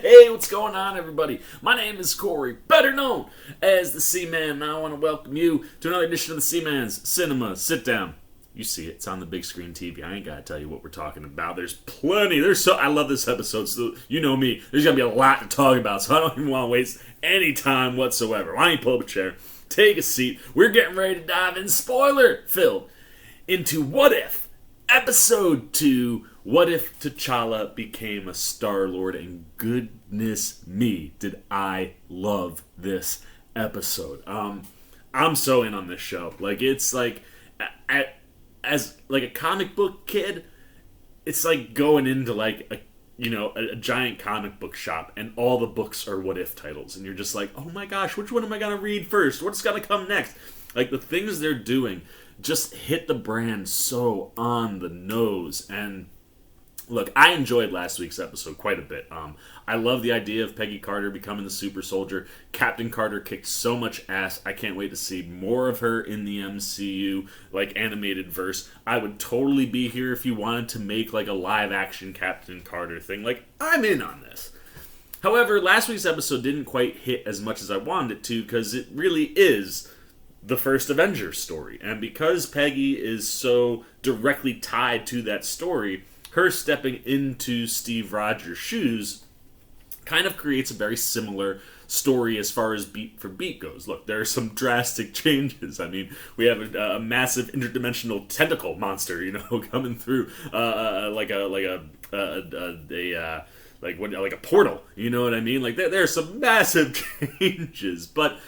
Hey, what's going on, everybody? My name is Corey, better known as the Seaman, and I want to welcome you to another edition of the Seaman's Cinema Sit Down. You see it, it's on the big screen TV. I ain't gotta tell you what we're talking about. There's plenty. I love this episode, so you know me. There's gonna be a lot to talk about, so I don't even want to waste any time whatsoever. Why don't you pull up a chair, take a seat. We're getting ready to dive in, spoiler-filled, into What If, Episode 2, What If T'Challa became a Star-Lord? And goodness me, did I love this episode. I'm so in on this show. It's like, as like a comic book kid, it's like going into like a giant comic book shop and all the books are What If titles. And you're just like, oh my gosh, which one am I going to read first? What's going to come next? Like, the things they're doing just hit the brand so on the nose. And look, I enjoyed last week's episode quite a bit. I love the idea of Peggy Carter becoming the super soldier. Captain Carter kicked so much ass. I can't wait to see more of her in the MCU, like animated verse. I would totally be here if you wanted to make like a live action Captain Carter thing. Like, I'm in on this. However, last week's episode didn't quite hit as much as I wanted it to, because it really is the first Avengers story. And because Peggy is so directly tied to that story, her stepping into Steve Rogers' shoes kind of creates a very similar story as far as beat for beat goes. Look, there are some drastic changes. I mean, we have a massive interdimensional tentacle monster, coming through like a portal. You know what I mean? Like, there are some massive changes, but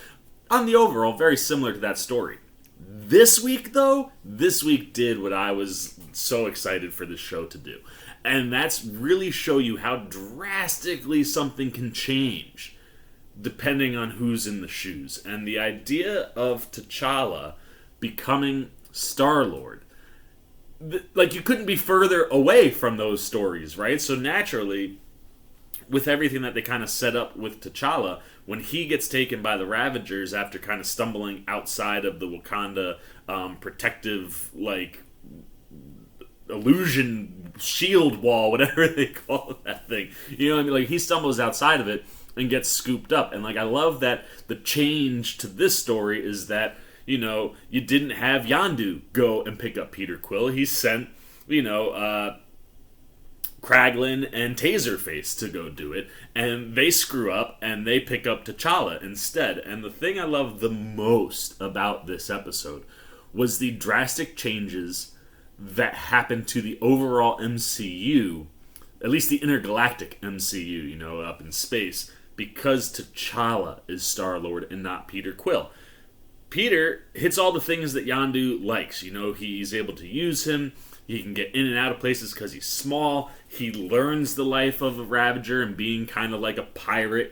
on the overall, very similar to that story. This week did what I was so excited for this show to do. And that's really show you how drastically something can change depending on who's in the shoes. And the idea of T'Challa becoming Star-Lord, like, you couldn't be further away from those stories, right? So naturally, with everything that they kind of set up with T'Challa, when he gets taken by the Ravagers after kind of stumbling outside of the Wakanda protective, like, illusion shield wall, whatever they call that thing. You know what I mean? Like, he stumbles outside of it and gets scooped up. And, like, I love that the change to this story is that, you didn't have Yondu go and pick up Peter Quill. He sent, Kraglin and Taserface to go do it, and they screw up and they pick up T'Challa instead. And the thing I love the most about this episode was the drastic changes that happened to the overall MCU, at least the intergalactic MCU, up in space, because T'Challa is Star-Lord and not Peter Quill. Peter hits all the things that Yondu likes. He's able to use him. He can get in and out of places because he's small. He learns the life of a Ravager and being kind of like a pirate,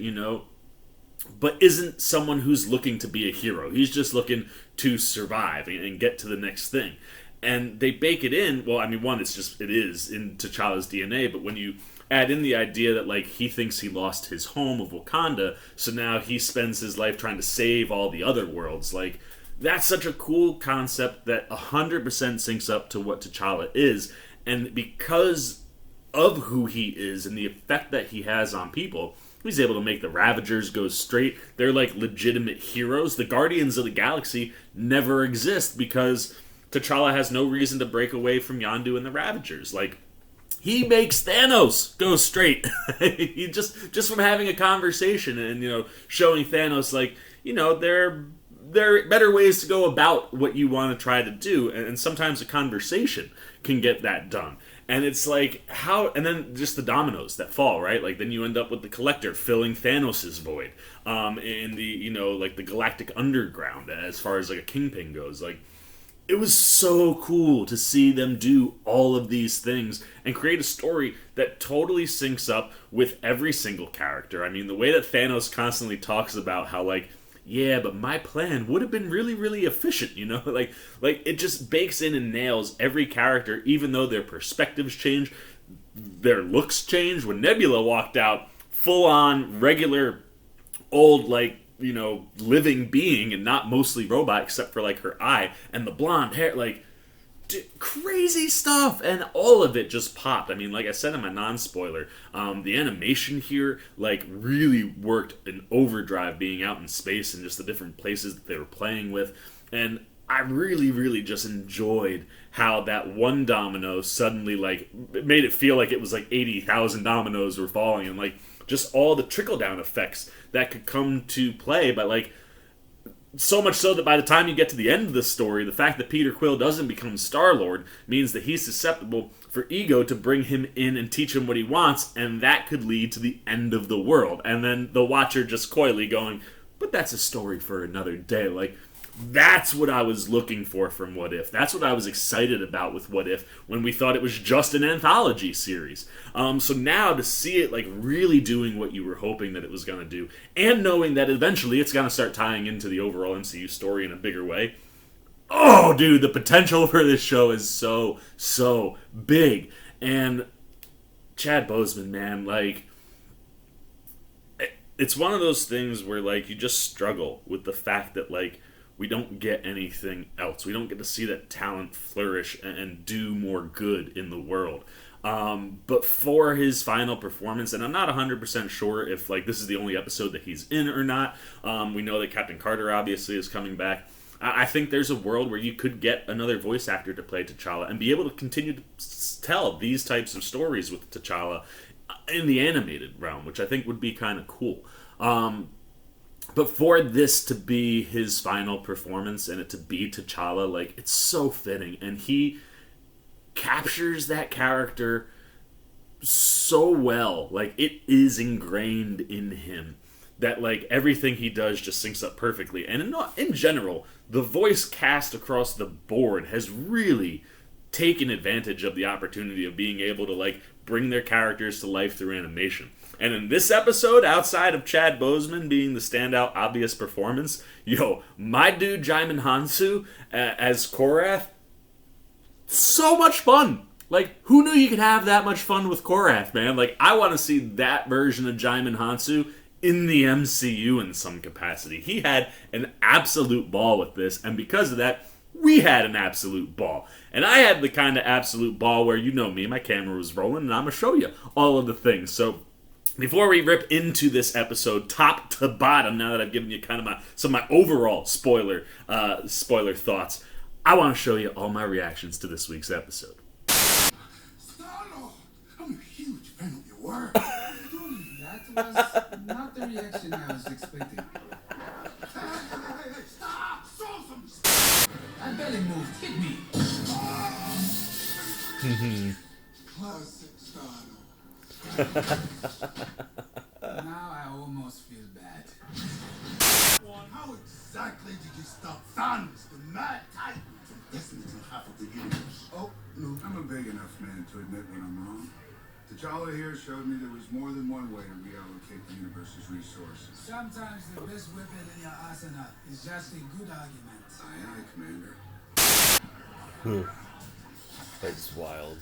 but isn't someone who's looking to be a hero. He's just looking to survive and get to the next thing. And they bake it in. Well, I mean, one, it is in T'Challa's DNA, but when you add in the idea that, like, he thinks he lost his home of Wakanda, so now he spends his life trying to save all the other worlds, like, that's such a cool concept that 100% syncs up to what T'Challa is. And because of who he is and the effect that he has on people, he's able to make the Ravagers go straight. They're like legitimate heroes. The Guardians of the Galaxy never exist because T'Challa has no reason to break away from Yondu and the Ravagers. Like, he makes Thanos go straight. He just from having a conversation and, showing Thanos, like, there are better ways to go about what you want to try to do, and sometimes a conversation can get that done. And it's like, and then just the dominoes that fall, right? Like, then you end up with the Collector filling Thanos' void in the, like, the Galactic Underground, as far as, like, a Kingpin goes. Like, it was so cool to see them do all of these things and create a story that totally syncs up with every single character. I mean, the way that Thanos constantly talks about how, like, yeah, but my plan would have been really, really efficient, Like, it just bakes in and nails every character, even though their perspectives change, their looks change. When Nebula walked out, full-on, regular, old, like, living being and not mostly robot, except for, like, her eye and the blonde hair, like, crazy stuff, and all of it just popped. I mean, like I said in my non-spoiler, the animation here like really worked in overdrive, being out in space and just the different places that they were playing with. And I really just enjoyed how that one domino suddenly like made it feel like it was like 80,000 dominoes were falling, and like just all the trickle down effects that could come to play. But like, so much so that by the time you get to the end of the story, the fact that Peter Quill doesn't become Star-Lord means that he's susceptible for Ego to bring him in and teach him what he wants, and that could lead to the end of the world. And then the Watcher just coyly going, but that's a story for another day. Like, that's what I was looking for from What If. That's what I was excited about with What If when we thought it was just an anthology series. So now to see it like really doing what you were hoping that it was going to do, and knowing that eventually it's going to start tying into the overall MCU story in a bigger way. Oh, dude, the potential for this show is so big. And Chad Boseman, man, like, it's one of those things where like you just struggle with the fact that like we don't get anything else. We don't get to see that talent flourish and do more good in the world. But for his final performance, and I'm not 100% sure if like this is the only episode that he's in or not. We know that Captain Carter obviously is coming back. I think there's a world where you could get another voice actor to play T'Challa and be able to continue to tell these types of stories with T'Challa in the animated realm, which I think would be kind of cool. But for this to be his final performance and it to be T'Challa, like, it's so fitting. And he captures that character so well. Like, it is ingrained in him that, like, everything he does just syncs up perfectly. And in general, the voice cast across the board has really taken advantage of the opportunity of being able to, like, bring their characters to life through animation. And in this episode, outside of Chad Boseman being the standout obvious performance, my dude Jaimin Hansu as Korath, so much fun. Like, who knew you could have that much fun with Korath, man? Like, I want to see that version of Jaimin Hansu in the MCU in some capacity. He had an absolute ball with this, and because of that, we had an absolute ball. And I had the kind of absolute ball where, you know me, my camera was rolling, and I'm going to show you all of the things. So, before we rip into this episode, top to bottom, now that I've given you kind of some of my overall spoiler thoughts, I want to show you all my reactions to this week's episode. Star-Lord, I'm a huge fan of your work. That was not the reaction I was expecting. Hey, stop! Show some respect! I barely moved. Hit me. Classic Star-Lord. Now I almost feel bad. How exactly did you stop Thanos, the mad titan, from decimating half of the universe? Oh, no. I'm a big enough man to admit when I'm wrong. T'Challa here showed me there was more than one way to reallocate the universe's resources. Sometimes the best weapon in your arsenal is just a good argument. Aye, Commander. That's wild.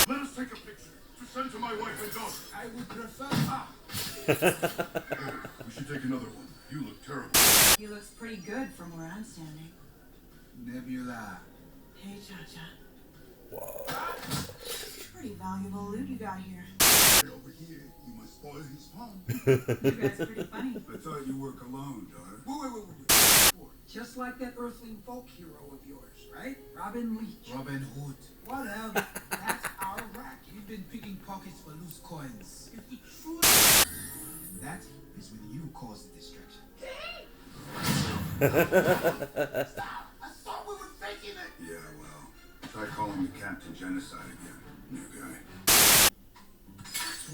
Let us take a picture to send to my wife and daughter. I would prefer her. We should take another one. You look terrible. He looks pretty good from where I'm standing. Nebula. Hey, Cha-Cha. Whoa. Pretty valuable loot you got here. Over here, you must spoil his fun. You guys are pretty funny. I thought you work alone, daughter. Wait. Just like that Earthling folk hero of yours, right? Robin Leach. Robin Hood. Whatever. That's our rack. You've been picking pockets for loose coins. If the truth... And that is when you cause the distraction. Stop! I thought we were faking it! Yeah, well, try calling the captain genocide again, new guy.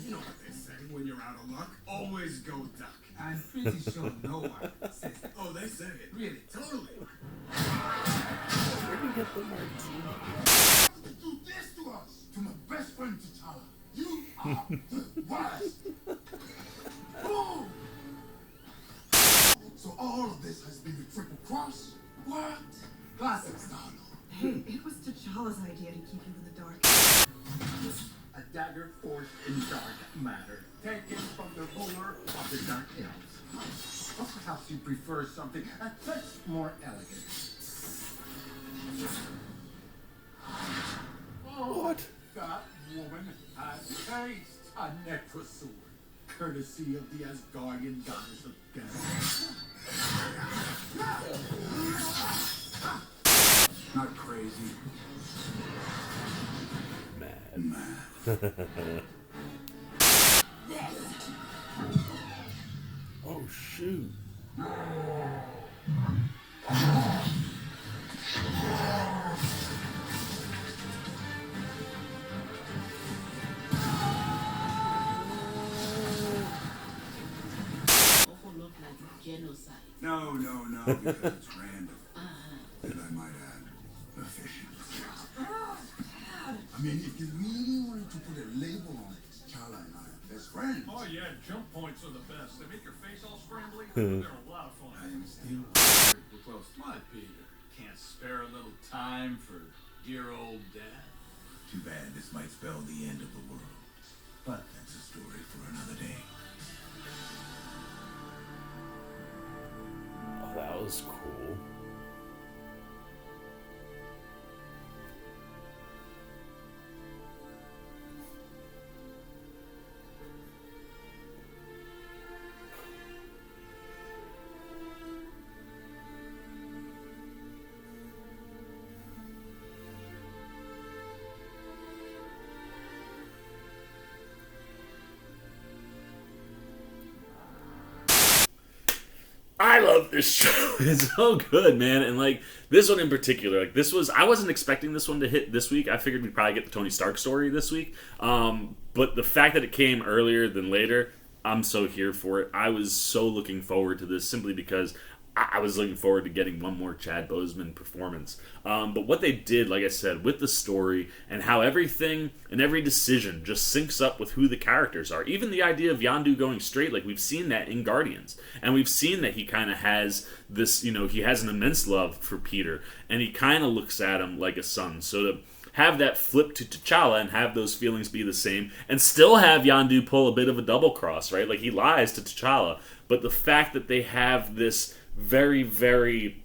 You know what they say when you're out of luck? Always go duck. I'm pretty sure no one says that. Oh, they say it. Really? Totally. Where did you get the martini? You do this to us! To my best friend T'Challa. You are the worst! Boom! So all of this has been a triple cross? What? Classic Star-Lord. Hey, it was T'Challa's idea to keep you in the dark. A dagger forged in dark matter, taken from the ruler of the Dark Elves. Or perhaps you prefer something a touch more elegant. What? That woman has taste. A necro sword, courtesy of the Asgardian goddess of death. Not crazy. Mad. Oh, shoot. Genocide. No, because it's random. And I might add, efficient. I mean, if you really wanted to put a label on it, T'Challa and I are best friends. Oh yeah, jump points are the best. They make your face all scrambly. They're a lot of fun. I am still We're close. My Peter. Can't spare a little time for dear old dad. too bad. This might spell the end of the world. But that's a story for another day. Oh, that was cool. I love this show. It's so good, man. And like this one in particular, like this was, I wasn't expecting this one to hit this week. I figured we'd probably get the Tony Stark story this week. But the fact that it came earlier than later, I'm so here for it. I was so looking forward to this simply because I was looking forward to getting one more Chad Boseman performance. But what they did, like I said, with the story and how everything and every decision just syncs up with who the characters are. Even the idea of Yondu going straight, like we've seen that in Guardians. And we've seen that he kind of has this, you know, he has an immense love for Peter. And he kind of looks at him like a son. So to have that flip to T'Challa and have those feelings be the same and still have Yondu pull a bit of a double cross, right? Like he lies to T'Challa. But the fact that they have this very, very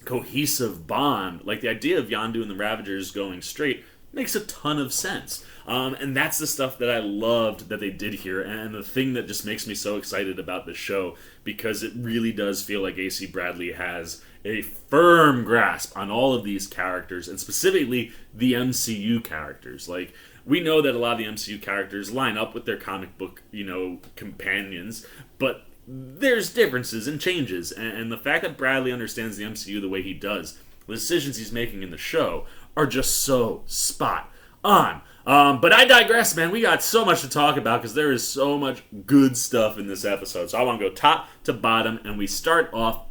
cohesive bond, like the idea of Yondu and the Ravagers going straight, makes a ton of sense. And that's the stuff that I loved that they did here, and the thing that just makes me so excited about this show, because it really does feel like AC Bradley has a firm grasp on all of these characters, and specifically the MCU characters. Like, we know that a lot of the MCU characters line up with their comic book, you know, companions, but there's differences and changes, and the fact that Bradley understands the MCU the way he does, the decisions he's making in the show are just so spot on. But I digress, man. We got so much to talk about because there is so much good stuff in this episode. So I want to go top to bottom, and we start off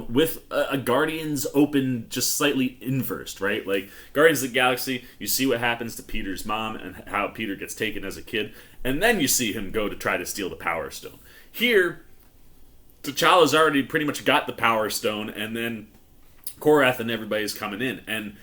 with a Guardians open just slightly inversed, right? Like, Guardians of the Galaxy, you see what happens to Peter's mom and how Peter gets taken as a kid, and then you see him go to try to steal the Power Stone. Here, T'Challa's already pretty much got the Power Stone, and then Korath and everybody's coming in. And,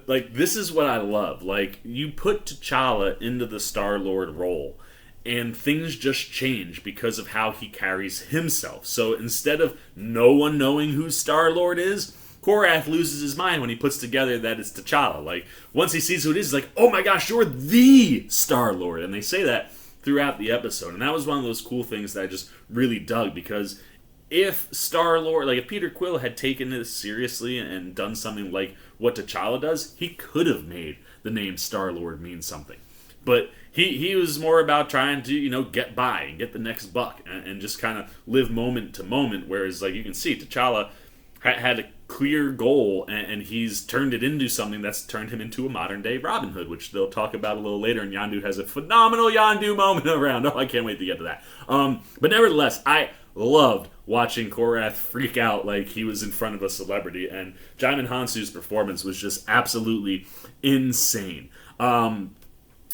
like, this is what I love. Like, you put T'Challa into the Star-Lord role, and things just change because of how he carries himself. So instead of no one knowing who Star-Lord is, Korath loses his mind when he puts together that it's T'Challa. Like, once he sees who it is, he's like, oh my gosh, you're the Star-Lord. And they say that throughout the episode. And that was one of those cool things that I just really dug, because if Star-Lord, like if Peter Quill had taken this seriously and done something like what T'Challa does, he could have made the name Star-Lord mean something. But he was more about trying to, you know, get by and get the next buck and just kind of live moment to moment, whereas, like, you can see T'Challa had a clear goal, and he's turned it into something that's turned him into a modern-day Robin Hood, which they'll talk about a little later, and Yondu has a phenomenal Yondu moment around. Oh, I can't wait to get to that. But nevertheless, I loved watching Korath freak out like he was in front of a celebrity, and Djimon Hounsou's performance was just absolutely insane.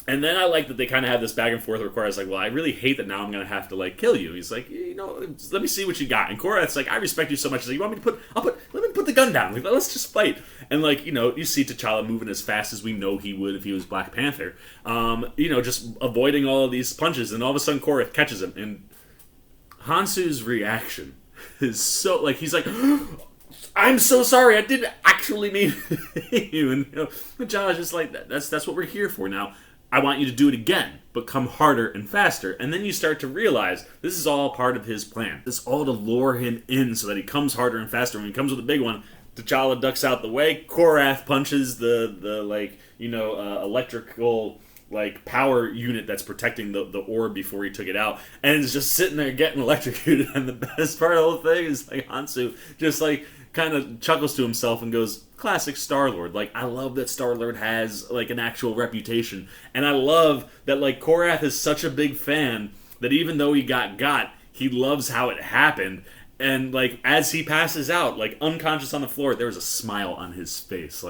And then I like that they kind of had this back and forth where Korath's like, well, I really hate that now I'm going to have to, like, kill you. He's like, you know, let me see what you got. And Korath's like, I respect you so much. He's like, you want me to let me put the gun down. Like, let's just fight. And, like, you know, you see T'Challa moving as fast as we know he would if he was Black Panther. You know, just avoiding all of these punches. And all of a sudden Korath catches him. And Hounsou's reaction is so, like, he's like, I'm so sorry, I didn't actually mean you. And T'Challa's just like, that's what we're here for now. I want you to do it again, but come harder and faster. And then you start to realize this is all part of his plan. This is all to lure him in so that he comes harder and faster. When he comes with a big one, T'Challa ducks out the way. Korath punches the electrical power unit that's protecting the orb before he took it out, and is just sitting there getting electrocuted. And the best part of the whole thing is Hansu just kind of chuckles to himself and goes, classic Star-Lord. I love that Star-Lord has an actual reputation, and I love that Korath is such a big fan that even though he got, he loves how it happened. And as he passes out, unconscious on the floor, there was a smile on his face,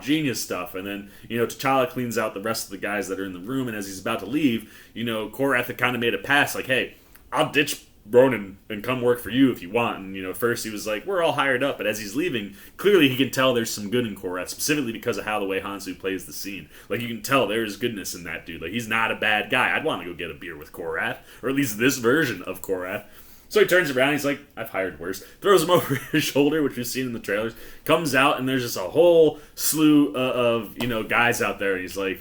genius stuff. And then T'Challa cleans out the rest of the guys that are in the room, and as he's about to leave, Korath had kind of made a pass, hey, I'll ditch Ronan and come work for you if you want. And first he was we're all hired up, but as he's leaving, clearly he can tell there's some good in Korath, specifically because of how the way Hansu plays the scene. You can tell there's goodness in that dude. He's not a bad guy. I'd want to go get a beer with Korath, or at least this version of Korath. So he turns around, he's like, I've hired worse. Throws him over his shoulder, which we've seen in the trailers. Comes out, and there's just a whole slew of guys out there. He's like,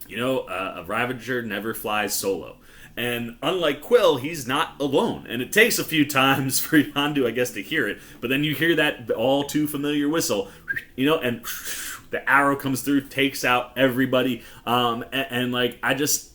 a Ravager never flies solo. And unlike Quill, he's not alone. And it takes a few times for Yondu, I guess, to hear it. But then you hear that all too familiar whistle, and the arrow comes through, takes out everybody. I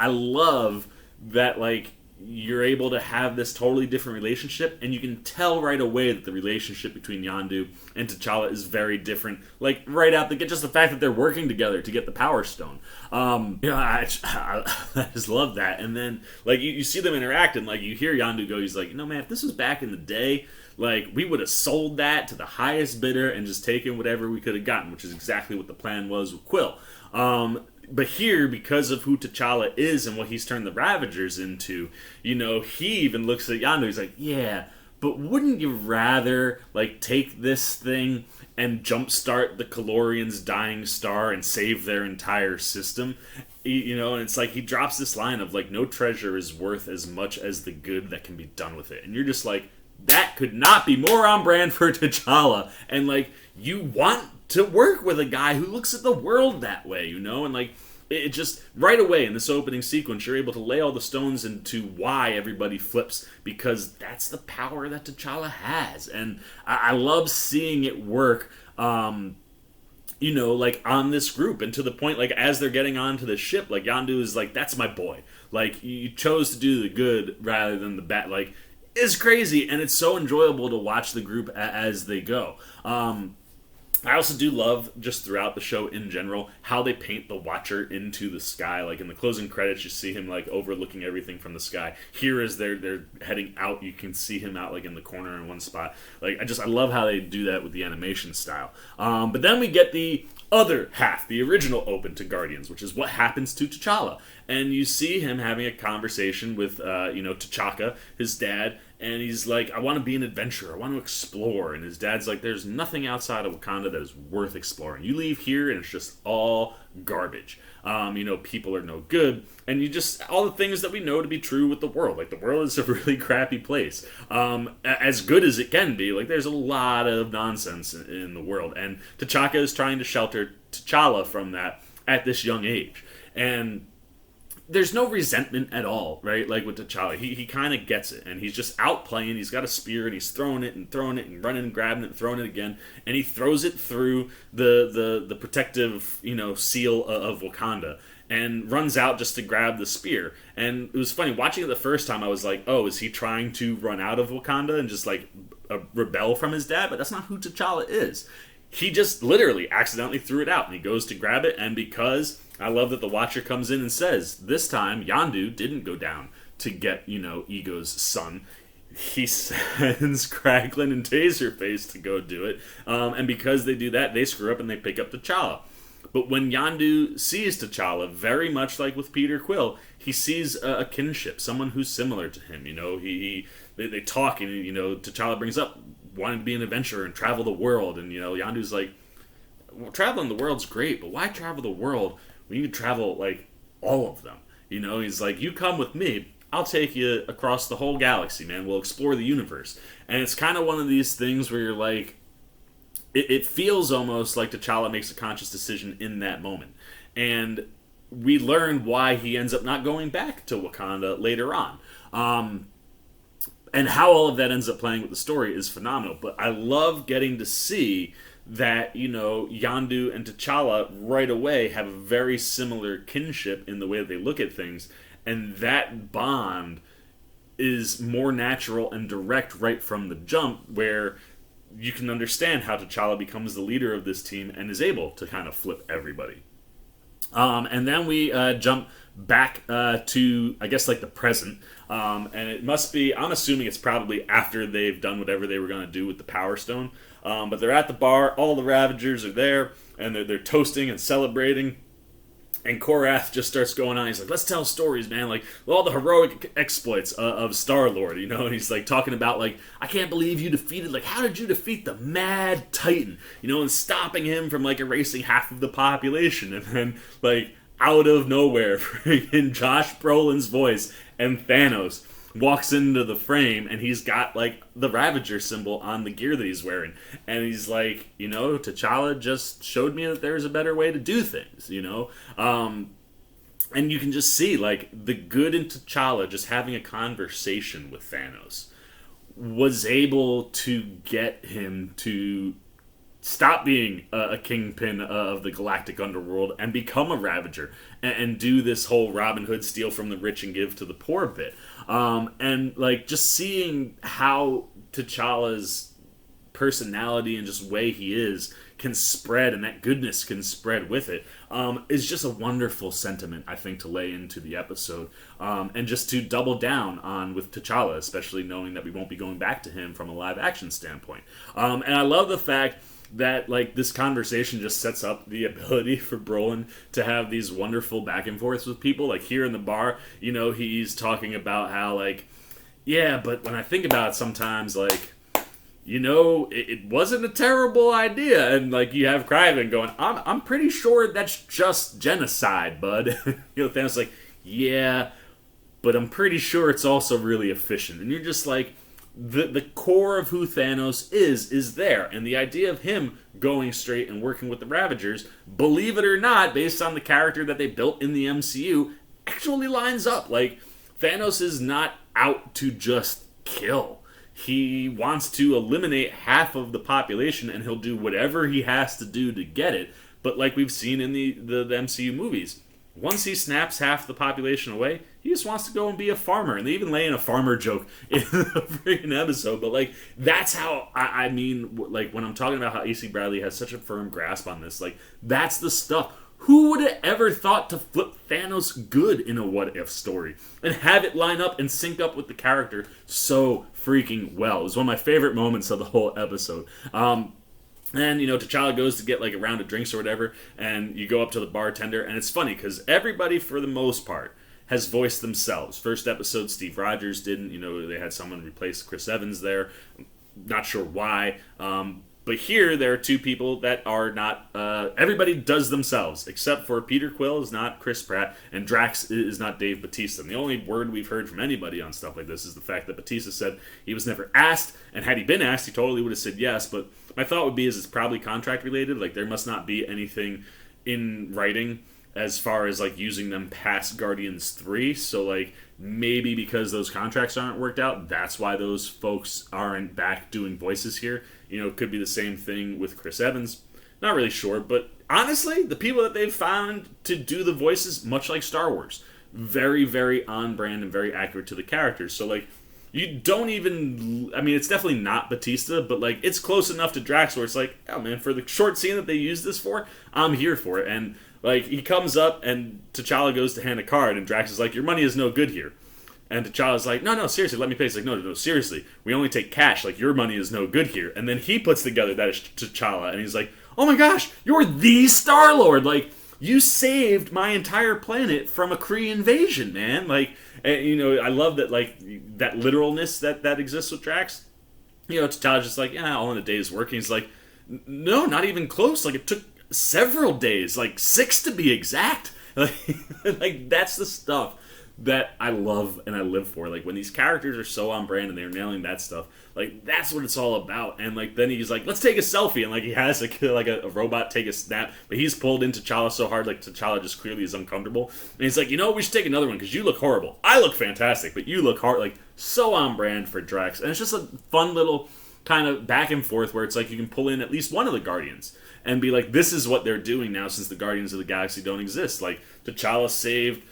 love that, you're able to have this totally different relationship, and you can tell right away that the relationship between Yondu and T'Challa is very different. Right out the gate, just the fact that they're working together to get the Power Stone. I just love that. And then, you see them interact, and, you hear Yondu go, he's like, man, if this was back in the day, we would have sold that to the highest bidder and just taken whatever we could have gotten, which is exactly what the plan was with Quill. But here, because of who T'Challa is and what he's turned the Ravagers into, he even looks at Yondu. He's like, yeah, but wouldn't you rather, take this thing and jumpstart the Kalorians' dying star and save their entire system? And it's he drops this line of, no treasure is worth as much as the good that can be done with it. And you're just that could not be more on brand for T'Challa. And, you want to work with a guy who looks at the world that way, and it just right away in this opening sequence, you're able to lay all the stones into why everybody flips, because that's the power that T'Challa has. And I love seeing it work, on this group, and to the point, as they're getting onto the ship, Yondu is that's my boy. You chose to do the good rather than the bad. It's crazy, and it's so enjoyable to watch the group as they go. I also do love, just throughout the show in general, how they paint the Watcher into the sky. In the closing credits, you see him overlooking everything from the sky. Here, as they're heading out, you can see him out in the corner in one spot. I love how they do that with the animation style. But then we get the other half, the original open to Guardians, which is what happens to T'Challa. And you see him having a conversation with, T'Chaka, his dad, and he's like, I want to be an adventurer, I want to explore. And his dad's like, there's nothing outside of Wakanda that is worth exploring. You leave here and it's just all garbage. People are no good. And you just, all the things that we know to be true with the world. The world is a really crappy place. As good as it can be, there's a lot of nonsense in the world. And T'Chaka is trying to shelter T'Challa from that at this young age. And there's no resentment at all, right? With T'Challa, he kind of gets it, and he's just out playing. He's got a spear, and he's throwing it and running and grabbing it and throwing it again, and he throws it through the protective seal of Wakanda, and runs out just to grab the spear. And it was funny watching it the first time. I was like, oh, is he trying to run out of Wakanda and just rebel from his dad? But that's not who T'Challa is. He just literally accidentally threw it out, and he goes to grab it, and because I love that the Watcher comes in and says, this time Yondu didn't go down to get, Ego's son. He sends Kraglin and Taserface to go do it. And because they do that, they screw up and they pick up T'Challa. But when Yondu sees T'Challa, very much like with Peter Quill, he sees a kinship, someone who's similar to him. They talk, and, T'Challa brings up wanting to be an adventurer and travel the world. And, Yondu's like, well, traveling the world's great, but why travel the world? We need to travel, all of them. He's like, you come with me, I'll take you across the whole galaxy, man. We'll explore the universe. And it's kind of one of these things where you're like, it feels almost like T'Challa makes a conscious decision in that moment. And we learn why he ends up not going back to Wakanda later on. And how all of that ends up playing with the story is phenomenal. But I love getting to see that, Yondu and T'Challa right away have a very similar kinship in the way that they look at things. And that bond is more natural and direct right from the jump, where you can understand how T'Challa becomes the leader of this team and is able to kind of flip everybody. And then we jump back to, I guess, like the present. And it must be, I'm assuming it's probably after they've done whatever they were going to do with the Power Stone. But they're at the bar, all the Ravagers are there, and they're toasting and celebrating. And Korath just starts going on. He's like, let's tell stories, man. Like, all the heroic exploits of Star-Lord, And he's, like, talking about, like, I can't believe you defeated, like, how did you defeat the Mad Titan? And stopping him from, like, erasing half of the population. And then, like, out of nowhere, in Josh Brolin's voice, and Thanos walks into the frame, and he's got, like, the Ravager symbol on the gear that he's wearing. And he's like, T'Challa just showed me that there's a better way to do things, And you can just see, like, the good in T'Challa just having a conversation with Thanos was able to get him to stop being a kingpin of the galactic underworld and become a Ravager and do this whole Robin Hood steal from the rich and give to the poor bit. And, like, just seeing how T'Challa's personality and just way he is can spread, and that goodness can spread with it, is just a wonderful sentiment, I think, to lay into the episode. And just to double down on with T'Challa, especially knowing that we won't be going back to him from a live-action standpoint. And I love the fact that, like, this conversation just sets up the ability for Brolin to have these wonderful back and forths with people. Like, here in the bar, he's talking about how, like, yeah, but when I think about it sometimes, like, it wasn't a terrible idea. And, like, you have Kraven going, I'm pretty sure that's just genocide, bud. Thanos is like, yeah, but I'm pretty sure it's also really efficient. And you're just like, the core of who Thanos is there. And the idea of him going straight and working with the Ravagers, believe it or not, based on the character that they built in the MCU, actually lines up. Like, Thanos is not out to just kill. He wants to eliminate half of the population, and he'll do whatever he has to do to get it. But like we've seen in the MCU movies, once he snaps half the population away, he just wants to go and be a farmer. And they even lay in a farmer joke in the freaking episode. But, like, that's how, I mean, like, when I'm talking about how AC Bradley has such a firm grasp on this, like, that's the stuff. Who would have ever thought to flip Thanos good in a what-if story and have it line up and sync up with the character so freaking well? It was one of my favorite moments of the whole episode. And, T'Challa goes to get, like, a round of drinks or whatever, and you go up to the bartender, and it's funny, because everybody, for the most part, has voiced themselves. First episode, Steve Rogers didn't. They had someone replace Chris Evans there. Not sure why. But here, there are two people that are not... everybody does themselves, except for Peter Quill is not Chris Pratt, and Drax is not Dave Bautista. And the only word we've heard from anybody on stuff like this is the fact that Bautista said he was never asked, and had he been asked, he totally would have said yes. But my thought would be is it's probably contract-related. Like, there must not be anything in writing as far as, like, using them past Guardians 3. So, like, maybe because those contracts aren't worked out, that's why those folks aren't back doing voices here. It could be the same thing with Chris Evans. Not really sure, but honestly, the people that they've found to do the voices, much like Star Wars, very, very on brand and very accurate to the characters. So, like, you don't even... I mean, it's definitely not Bautista, but, like, it's close enough to Drax where it's like, oh, man, for the short scene that they used this for, I'm here for it. And, like, he comes up, and T'Challa goes to hand a card, and Drax is like, your money is no good here. And T'Challa's like, no, seriously, let me pay. He's like, no, seriously, we only take cash. Like, your money is no good here. And then he puts together that is T'Challa, and he's like, oh my gosh, you're the Star-Lord. Like, you saved my entire planet from a Kree invasion, man. Like, and, I love that, like, that literalness that exists with Drax. T'Challa's just like, yeah, all in a day's work. And he's like, no, not even close. Like, it took several days, like 6 to be exact. Like, that's the stuff that I love and I live for. Like, when these characters are so on brand and they're nailing that stuff, like, that's what it's all about. And, like, then he's like, let's take a selfie. And, like, he has, a robot take a snap. But he's pulled into T'Challa so hard, like, T'Challa just clearly is uncomfortable. And he's like, you know what, we should take another one because you look horrible. I look fantastic, but you look hard. Like, so on brand for Drax. And it's just a fun little kind of back and forth where it's like you can pull in at least one of the Guardians and be like, this is what they're doing now since the Guardians of the Galaxy don't exist. Like, T'Challa saved,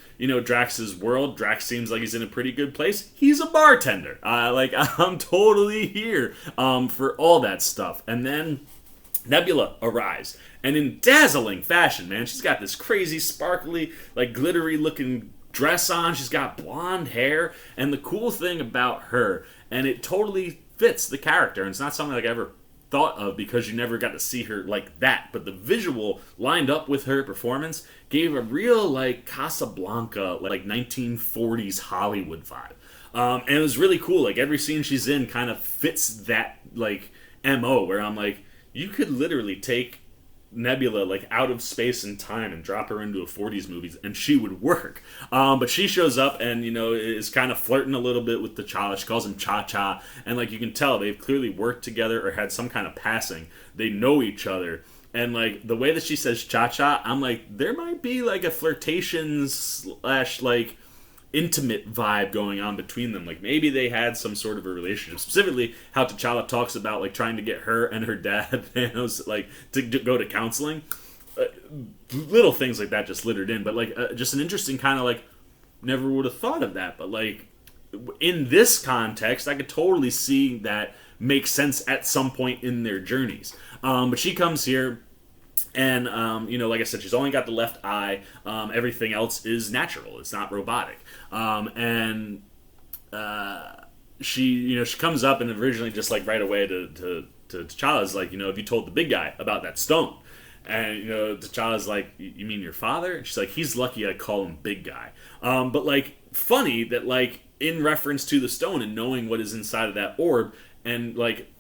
Drax's world. Drax seems like he's in a pretty good place. He's a bartender. I'm totally here for all that stuff. And then Nebula arrives. And in dazzling fashion, man, she's got this crazy, sparkly, like, glittery looking dress on. She's got blonde hair. And the cool thing about her, and it totally fits the character, and it's not something like I ever thought of because you never got to see her like that, but the visual lined up with her performance gave a real, like, Casablanca, like 1940s Hollywood vibe. And it was really cool. Like, every scene she's in kind of fits that, like, MO, where I'm like, you could literally take Nebula, like, out of space and time and drop her into a 40s movie and she would work. But she shows up and, is kind of flirting a little bit with T'Challa. She calls him Cha-Cha. And, like, you can tell they've clearly worked together or had some kind of passing. They know each other. And, like, the way that she says Cha-Cha, I'm like, there might be, like, a flirtation / like, intimate vibe going on between them. Like, maybe they had some sort of a relationship. Specifically, how T'Challa talks about, like, trying to get her and her dad, Thanos, like, to go to counseling. Little things like that just littered in. But, like, just an interesting kind of, like, never would have thought of that. But, like, in this context, I could totally see that make sense at some point in their journeys. But she comes here. And, like I said, she's only got the left eye. Everything else is natural. It's not robotic. She comes up and originally just, like, right away to T'Challa's like, have you told the big guy about that stone? And, T'Challa's like, you mean your father? And she's like, he's lucky I call him big guy. But, like, funny that, like, in reference to the stone and knowing what is inside of that orb and, like,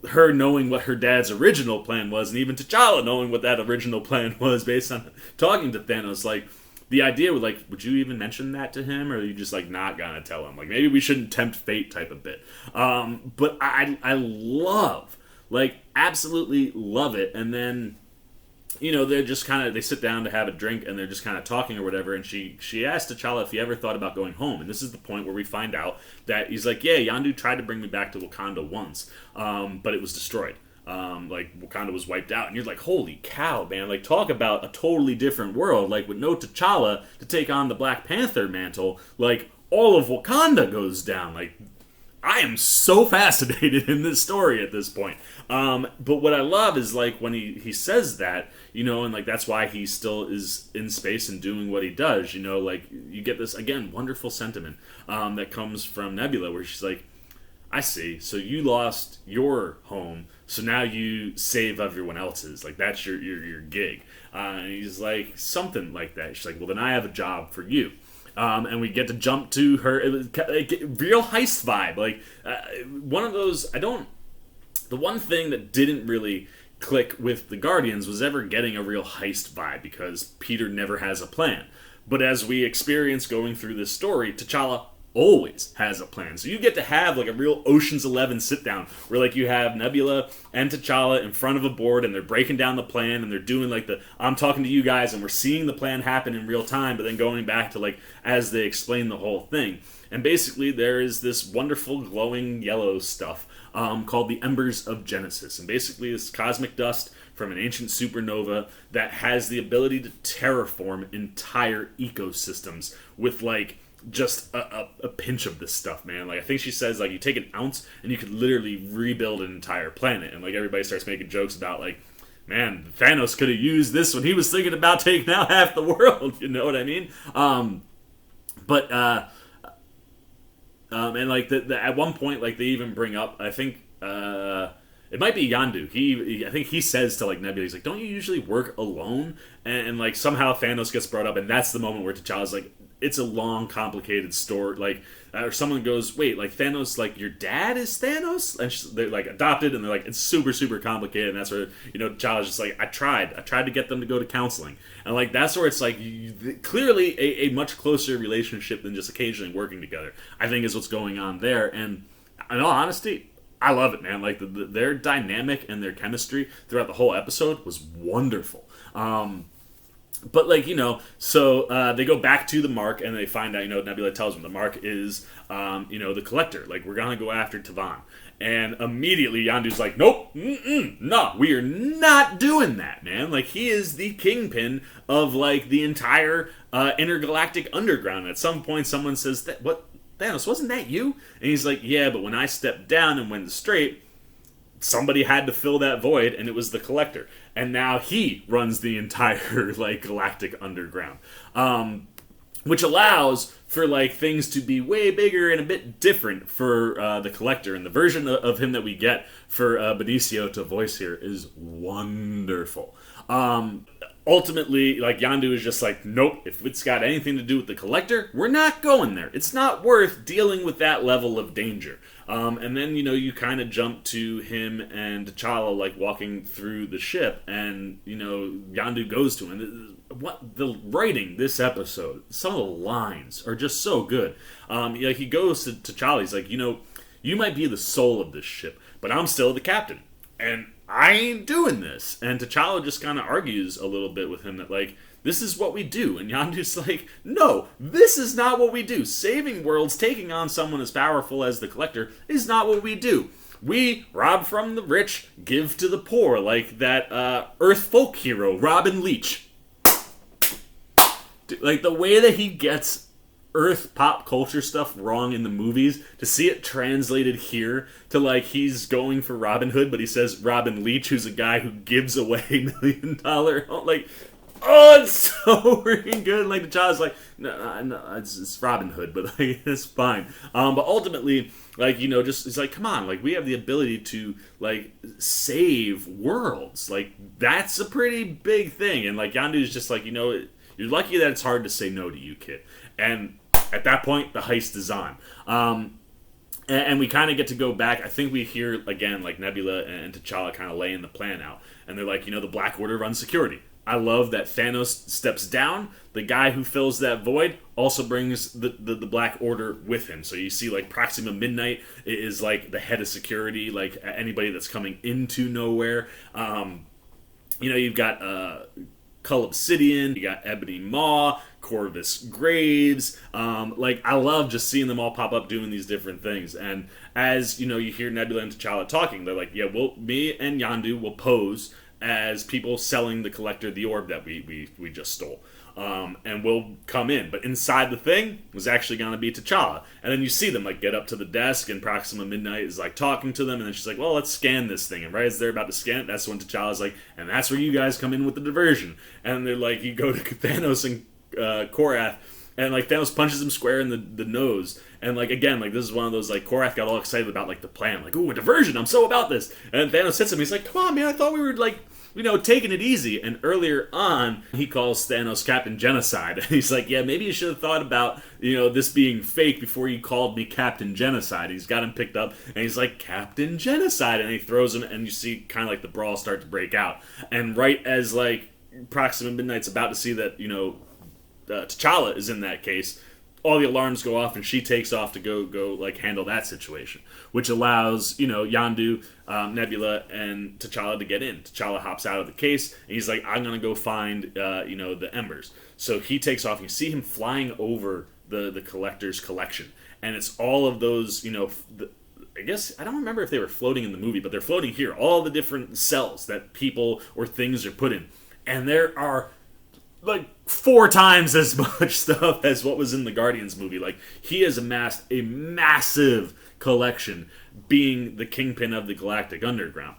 her knowing what her dad's original plan was, and even T'Challa knowing what that original plan was based on talking to Thanos, like, the idea would, like, would you even mention that to him, or are you just, like, not gonna tell him? Like, maybe we shouldn't tempt fate type of bit. But I love, like, absolutely love it. And then, they're just kind of, they sit down to have a drink, and they're just kind of talking or whatever, and she asked T'Challa if he ever thought about going home, and this is the point where we find out that he's like, yeah, Yondu tried to bring me back to Wakanda once, but it was destroyed. Like, Wakanda was wiped out, and you're like, holy cow, man, like, talk about a totally different world, like, with no T'Challa to take on the Black Panther mantle, like, all of Wakanda goes down, like, I am so fascinated in this story at this point. But what I love is, like, when he says that, and, like, that's why he still is in space and doing what he does, like, you get this, again, wonderful sentiment that comes from Nebula, where she's like, I see, so you lost your home, so now you save everyone else's. Like, that's your gig. And he's like, something like that. She's like, well, then I have a job for you. And we get to jump to her, it was like, real heist vibe. Like, one of those, the one thing that didn't really click with the Guardians was ever getting a real heist vibe, because Peter never has a plan. But as we experience going through this story, T'Challa always has a plan. So you get to have, like, a real Ocean's 11 sit down where, like, you have Nebula and T'Challa in front of a board and they're breaking down the plan and they're doing, like, I'm talking to you guys and we're seeing the plan happen in real time, but then going back to, like, as they explain the whole thing. And basically there is this wonderful glowing yellow stuff called the Embers of Genesis. And basically it's cosmic dust from an ancient supernova that has the ability to terraform entire ecosystems with, like, just a pinch of this stuff, man. Like, I think she says, like, you take an ounce and you could literally rebuild an entire planet. And, like, everybody starts making jokes about, like, man, Thanos could have used this when he was thinking about taking out half the world. You know what I mean? And, like, at one point, like, they even bring up, I think, it might be Yondu. I think he says to, like, Nebula, he's like, don't you usually work alone? And, like, somehow Thanos gets brought up, and that's the moment where T'Challa's like, it's a long, complicated story. Like, or someone goes, wait, like Thanos, like your dad is Thanos, and they're like adopted, and they're like, it's super, super complicated. And that's where, you know, T'Challa's just like, I tried to get them to go to counseling, and like that's where it's like clearly a much closer relationship than just occasionally working together, I think, is what's going on there. And in all honesty, I love it, man. Like their dynamic and their chemistry throughout the whole episode was wonderful. But, like, you know, so they go back to the Mark, and they find out, you know, Nebula tells them the Mark is, you know, the Collector. Like, we're going to go after Tavan. And immediately Yondu's like, nope, no, we are not doing that, man. Like, he is the kingpin of, like, the entire intergalactic underground. At some point, someone says, what, Thanos, wasn't that you? And he's like, yeah, but when I stepped down and went straight, somebody had to fill that void, and it was the Collector. And now he runs the entire, like, galactic underground. Which allows for, like, things to be way bigger and a bit different for the Collector. And the version of him that we get for Benicio to voice here is wonderful. Ultimately, like, Yondu is just like, nope, if it's got anything to do with the Collector, we're not going there. It's not worth dealing with that level of danger. And then, you know, you kind of jump to him and T'Challa, like, walking through the ship, and, you know, Yondu goes to him. What the writing this episode, some of the lines are just so good. Like, he goes to T'Challa, he's like, you know, you might be the soul of this ship, but I'm still the captain, and I ain't doing this. And T'Challa just kind of argues a little bit with him that, like, this is what we do. And Yondu's like, no, this is not what we do. Saving worlds, taking on someone as powerful as the Collector is not what we do. We rob from the rich, give to the poor, like that Earth folk hero, Robin Leach. Dude, like, the way that he gets Earth pop culture stuff wrong in the movies, to see it translated here to, like, he's going for Robin Hood, but he says Robin Leach, who's a guy who gives away $1 million, like, oh, it's so freaking good. Like, the child's like, no, it's Robin Hood, but, like, it's fine. But ultimately, like, you know, just, it's like, come on, like, we have the ability to, like, save worlds. Like, that's a pretty big thing. And, like, Yondu's just like, you know, you're lucky that it's hard to say no to you, kid. And at that point, the heist is on. And we kind of get to go back. I think we hear, again, like, Nebula and T'Challa kind of laying the plan out. And they're like, you know, the Black Order runs security. I love that Thanos steps down. The guy who fills that void also brings the Black Order with him. So you see, like, Proxima Midnight is, like, the head of security, like, anybody that's coming into Knowhere. You know, you've got Cull Obsidian, you got Ebony Maw, Corvus Graves. Like, I love just seeing them all pop up doing these different things. And as, you know, you hear Nebula and T'Challa talking, they're like, yeah, well, me and Yondu will pose as people selling the Collector the orb that we just stole. And we'll come in. But inside the thing was actually going to be T'Challa. And then you see them, like, get up to the desk, and Proxima Midnight is, like, talking to them, and then she's like, well, let's scan this thing. And right as they're about to scan it, that's when T'Challa's like, and that's where you guys come in with the diversion. And they're like, you go to Thanos and Korath, and, like, Thanos punches him square in the nose. And, like, again, like, this is one of those, like, Korath got all excited about, like, the plan. Like, ooh, a diversion, I'm so about this. And Thanos hits him, he's like, come on, man, I thought we were, like, you know, taking it easy. And earlier on, he calls Thanos Captain Genocide. And he's like, yeah, maybe you should have thought about, you know, this being fake before you called me Captain Genocide. He's got him picked up, and he's like, Captain Genocide. And he throws him, and you see kind of, like, the brawl start to break out. And right as, like, Proxima Midnight's about to see that, you know, T'Challa is in that case, all the alarms go off, and she takes off to go like, handle that situation, which allows, you know, Yondu, Nebula, and T'Challa to get in. T'Challa hops out of the case, and he's like, I'm gonna go find, you know, the embers. So he takes off, and you see him flying over the Collector's collection, and it's all of those, you know, I guess, I don't remember if they were floating in the movie, but they're floating here, all the different cells that people or things are put in. And there are, like, 4 times as much stuff as what was in the Guardians movie. Like, he has amassed a massive collection, being the kingpin of the Galactic Underground.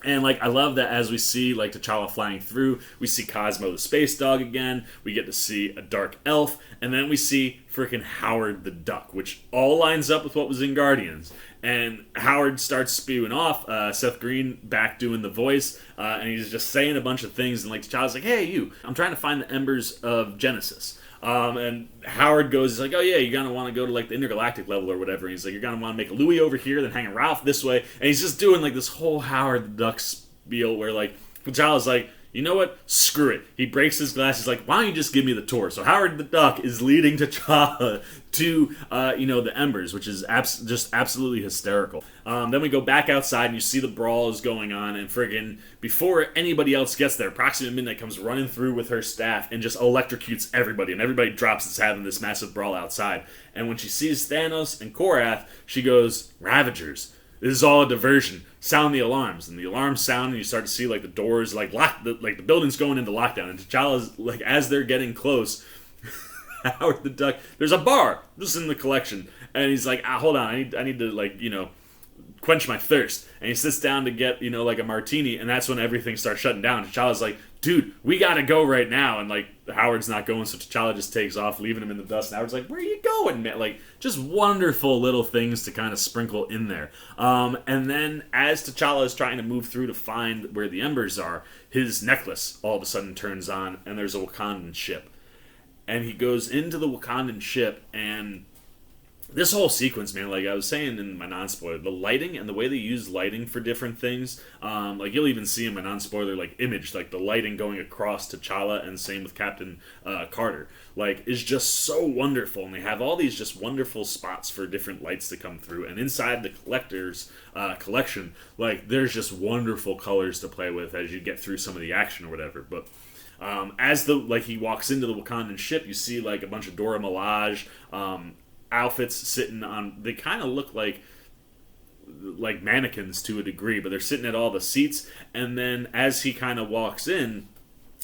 And, like, I love that as we see, like, T'Challa flying through, we see Cosmo the Space Dog again, we get to see a Dark Elf, and then we see freaking Howard the Duck, which all lines up with what was in Guardians. And Howard starts spewing off, Seth Green back doing the voice, and he's just saying a bunch of things, and, like, T'Challa's like, hey, you, I'm trying to find the embers of Genesis. And Howard goes, he's like, oh yeah, you're gonna want to go to like the intergalactic level or whatever. And he's like, you're gonna want to make a Louis over here, then hang a Ralph this way. And he's just doing like this whole Howard the Duck spiel where like T'Challa's like, you know what? Screw it. He breaks his glass. He's like, why don't you just give me the tour? So Howard the Duck is leading T'Challa to, the Embers, which is just absolutely hysterical. Then we go back outside and you see the brawl is going on, and friggin' before anybody else gets there, Proxima Midnight comes running through with her staff and just electrocutes everybody, and everybody drops as having this massive brawl outside. And when she sees Thanos and Korath, she goes, Ravagers. This is all a diversion. Sound the alarms, and the alarms sound, and you start to see like the doors, like the building's going into lockdown. And T'Challa's like, as they're getting close, Howard the Duck, there's a bar just in the collection, and he's like, hold on, I need to like quench my thirst. And he sits down to get like a martini, and that's when everything starts shutting down. T'Challa's like, dude, we gotta go right now. And like Howard's not going, so T'Challa just takes off, leaving him in the dust. And Howard's like, where are you going, man? Like, just wonderful little things to kind of sprinkle in there. And then as T'Challa is trying to move through to find where the Embers are, his necklace all of a sudden turns on, and there's a Wakandan ship. And he goes into the Wakandan ship, and this whole sequence, man, like I was saying in my non-spoiler, the lighting and the way they use lighting for different things, like you'll even see in my non-spoiler, like image, like the lighting going across T'Challa, and same with Captain Carter, like is just so wonderful. And they have all these just wonderful spots for different lights to come through. And inside the collector's collection, like there's just wonderful colors to play with as you get through some of the action or whatever. But as he walks into the Wakandan ship, you see like a bunch of Dora Milaje outfits sitting on, they kind of look like mannequins to a degree, but they're sitting at all the seats. And then as he kind of walks in,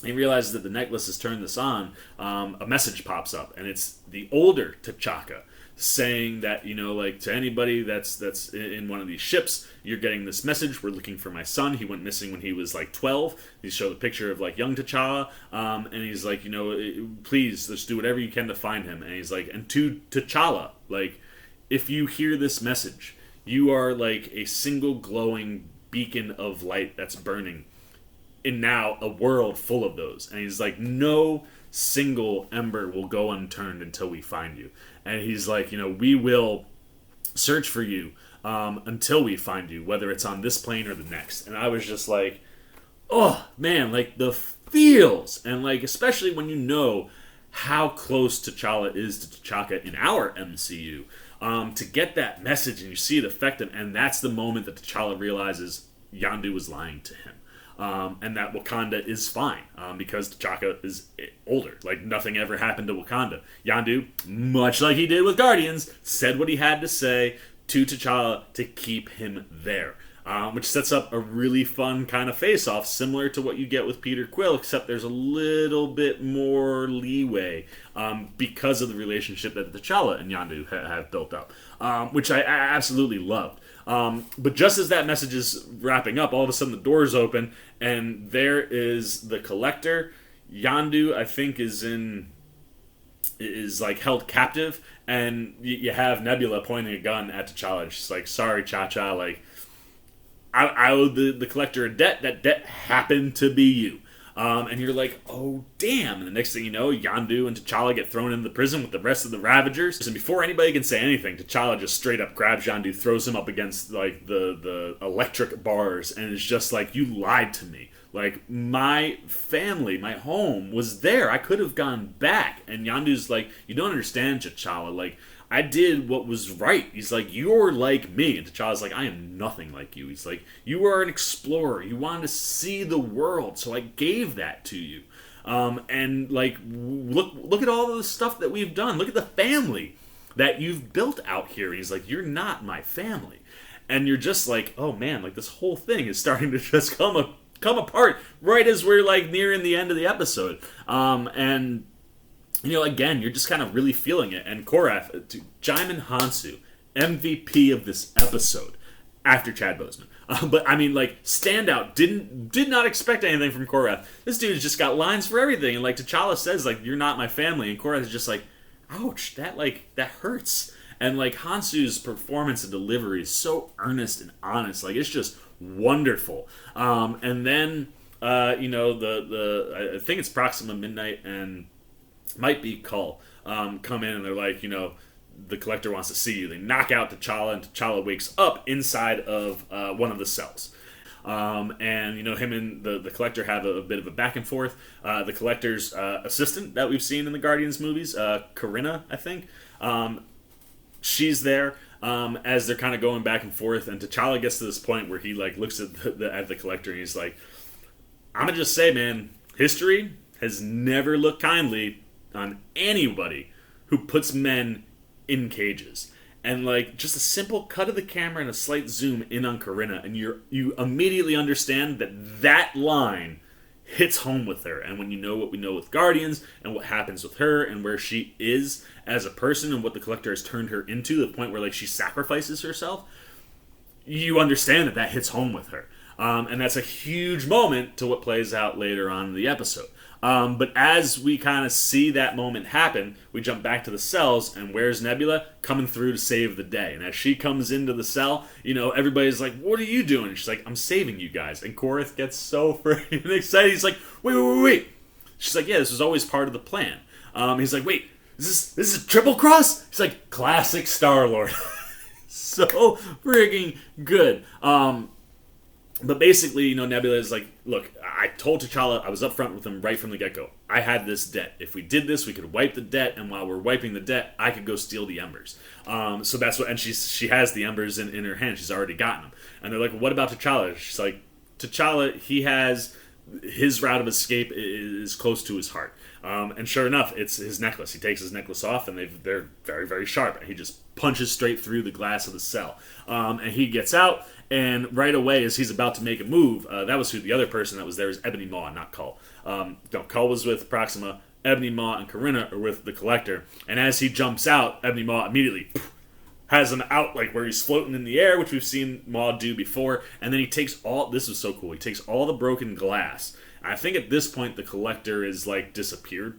he realizes that the necklace has turned this on. A message pops up, and it's the older T'Chaka saying that, to anybody that's in one of these ships, you're getting this message. We're looking for my son. He went missing when he was like 12. He showed a picture of like young T'Challa, and he's like, please, just do whatever you can to find him. And he's like, and to T'Challa, like, if you hear this message, you are like a single glowing beacon of light that's burning in now a world full of those. And he's like, no single ember will go unturned until we find you. And he's like, we will search for you until we find you, whether it's on this plane or the next. And I was just like, oh man, like the feels, and like especially when you know how close T'Challa is to T'Chaka in our MCU, to get that message and you see it affect him, and that's the moment that T'Challa realizes Yondu was lying to him. And that Wakanda is fine, because T'Chaka is older. Like, nothing ever happened to Wakanda. Yondu, much like he did with Guardians, said what he had to say to T'Challa to keep him there. Which sets up a really fun kind of face-off, similar to what you get with Peter Quill, except there's a little bit more leeway because of the relationship that T'Challa and Yondu have built up, which I absolutely loved. But just as that message is wrapping up, all of a sudden the doors open, and there is the Collector. Yondu, I think, is like held captive, and you have Nebula pointing a gun at T'Challa, and she's like, sorry, Cha-Cha, like, I owe the Collector a debt. That debt happened to be you. And you're like, oh, damn. And the next thing you know, Yondu and T'Challa get thrown into the prison with the rest of the Ravagers. And before anybody can say anything, T'Challa just straight up grabs Yondu, throws him up against like the electric bars, and it's just like, you lied to me. Like, my family, my home was there. I could have gone back. And Yondu's like, you don't understand, T'Challa. Like, I did what was right. He's like, you're like me. And T'Challa's like, I am nothing like you. He's like, you are an explorer. You wanted to see the world, so I gave that to you. And like, look at all the stuff that we've done. Look at the family that you've built out here. And he's like, you're not my family. And you're just like, oh man, like this whole thing is starting to just come apart right as we're like nearing the end of the episode. And again, you're just kind of really feeling it. And Korath, Jaimin Hansu, MVP of this episode after Chad Boseman. But I mean, like, standout. Did not expect anything from Korath. This dude's just got lines for everything. And like T'Challa says, like, you're not my family. And Korath is just like, ouch, that hurts. And like Hansu's performance and delivery is so earnest and honest. Like, it's just wonderful. And then, I think it's Proxima Midnight and might be Cull, come in and they're like, the Collector wants to see you. They knock out T'Challa, and T'Challa wakes up inside of one of the cells. And him and the Collector have a bit of a back and forth. The Collector's assistant that we've seen in the Guardians movies, Corinna, I think, she's there as they're kind of going back and forth. And T'Challa gets to this point where he looks at the Collector and he's like, "I'm gonna just say, man, history has never looked kindly on anybody who puts men in cages." And just a simple cut of the camera and a slight zoom in on Corinna, and you immediately understand that line hits home with her. And when you know what we know with Guardians and what happens with her and where she is as a person and what the Collector has turned her into, the point where she sacrifices herself, you understand that hits home with her. And that's a huge moment to what plays out later on in the episode. But as we kind of see that moment happen, we jump back to the cells, and where's Nebula? Coming through to save the day. And as she comes into the cell, everybody's like, "What are you doing?" And she's like, "I'm saving you guys." And Korath gets so freaking excited. He's like, "Wait. She's like, "Yeah, this was always part of the plan." He's like, "Wait, is this a triple cross?" He's like, "Classic Star-Lord." So freaking good. But basically, Nebula is like, "Look, I told T'Challa, I was upfront with him right from the get-go. I had this debt. If we did this, we could wipe the debt, and while we're wiping the debt, I could go steal the embers." So that's what, and she has the embers in her hand. She's already gotten them. And they're like, "What about T'Challa?" She's like, "T'Challa, he has, his route of escape is close to his heart." And sure enough, it's his necklace. He takes his necklace off, and they're very, very sharp. And he just punches straight through the glass of the cell. And he gets out, and right away, as he's about to make a move, that was who the other person that was there is Ebony Maw, not Cull. Cull was with Proxima. Ebony Maw and Corinna are with the Collector. And as he jumps out, Ebony Maw immediately has him out where he's floating in the air, which we've seen Maw do before. And then he takes this was so cool, he takes all the broken glass. I think at this point the Collector is disappeared.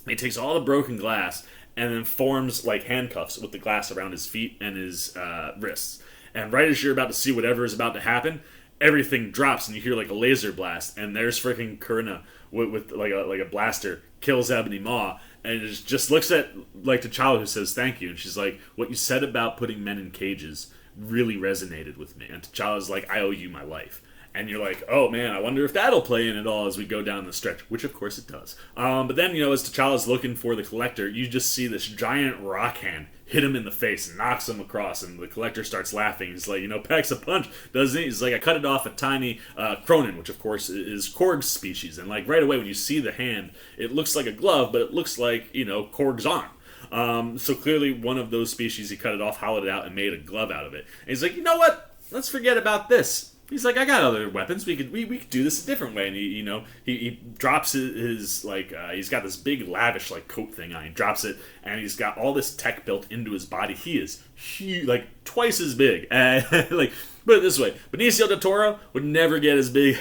He takes all the broken glass and then forms handcuffs with the glass around his feet and his wrists. And right as you're about to see whatever is about to happen, everything drops and you hear a laser blast, and there's freaking Corinna with a blaster, kills Ebony Maw, and it just looks at T'Challa, who says thank you, and she's like, "What you said about putting men in cages really resonated with me." And T'Challa's like, "I owe you my life." And you're like, "Oh man, I wonder if that'll play in at all as we go down the stretch," which of course it does. But then, as T'Challa's looking for the Collector, you just see this giant rock hand hit him in the face and knocks him across, and the Collector starts laughing. He's like, packs a punch, doesn't he? He's like, "I cut it off a tiny Cronin," which of course is Korg's species. And right away when you see the hand, it looks like a glove, but it looks like, Korg's arm. So clearly one of those species, he cut it off, hollowed it out, and made a glove out of it. And he's like, "You know what? Let's forget about this." He's like, "I got other weapons. We could do this a different way." And he drops his he's got this big lavish coat thing on. He drops it, and he's got all this tech built into his body. He is huge, twice as big. Put it this way, Benicio del Toro would never get as big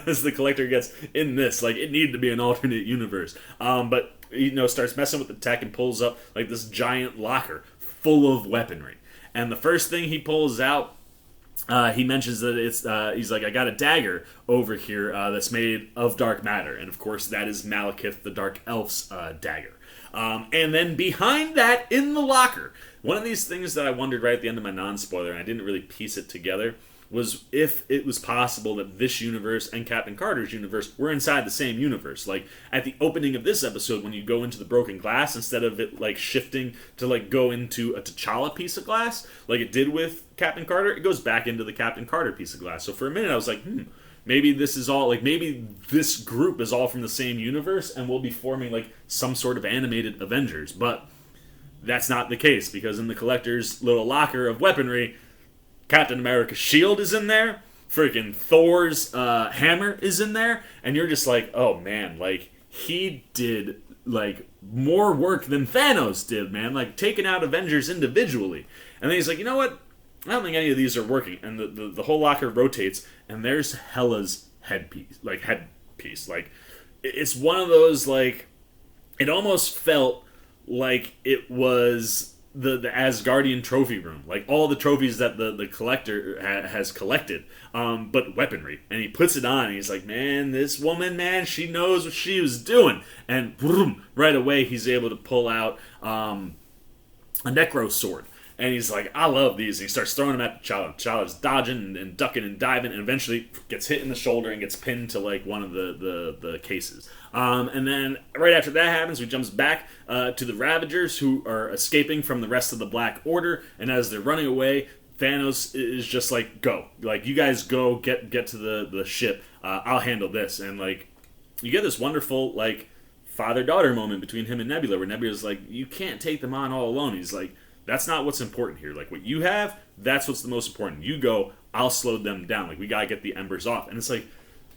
as the Collector gets in this. It needed to be an alternate universe. But starts messing with the tech and pulls up this giant locker full of weaponry. And the first thing he pulls out, he mentions that it's he's like, "I got a dagger over here that's made of dark matter," and of course that is Malekith the Dark Elf's dagger. And then behind that, in the locker, one of these things that I wondered right at the end of my non-spoiler, and I didn't really piece it together, was if it was possible that this universe and Captain Carter's universe were inside the same universe. At the opening of this episode, when you go into the broken glass, instead of it shifting to go into a T'Challa piece of glass, like it did with Captain Carter, it goes back into the Captain Carter piece of glass. So for a minute I was like, maybe this is all, maybe this group is all from the same universe and we'll be forming some sort of animated Avengers. But that's not the case, because in the Collector's little locker of weaponry, Captain America's shield is in there, freaking Thor's hammer is in there, and you're just like, oh man, he did more work than Thanos did, man, taking out Avengers individually. And then he's like, "You know what? I don't think any of these are working." And the whole locker rotates, and there's Hela's headpiece. It's one of those, it almost felt like it was the Asgardian trophy room, like all the trophies that the collector has collected, but weaponry. And he puts it on, and he's like, man, this woman, man, she knows what she was doing. And boom, right away, he's able to pull out a necro sword. And he's like, I love these. And he starts throwing them at T'Challa. T'Challa's dodging and ducking and diving, and eventually gets hit in the shoulder and gets pinned to like one of the cases. And then right after that happens, we jumps back to the Ravagers, who are escaping from the rest of the Black Order. And as they're running away, Thanos is just like, go. Like, you guys go, get to the ship. I'll handle this. And like, you get this wonderful like father-daughter moment between him and Nebula, where Nebula's like, you can't take them on all alone. He's like, that's not what's important here. Like, what you have, that's what's the most important. You go, I'll slow them down. Like, we gotta get the embers off. And it's like,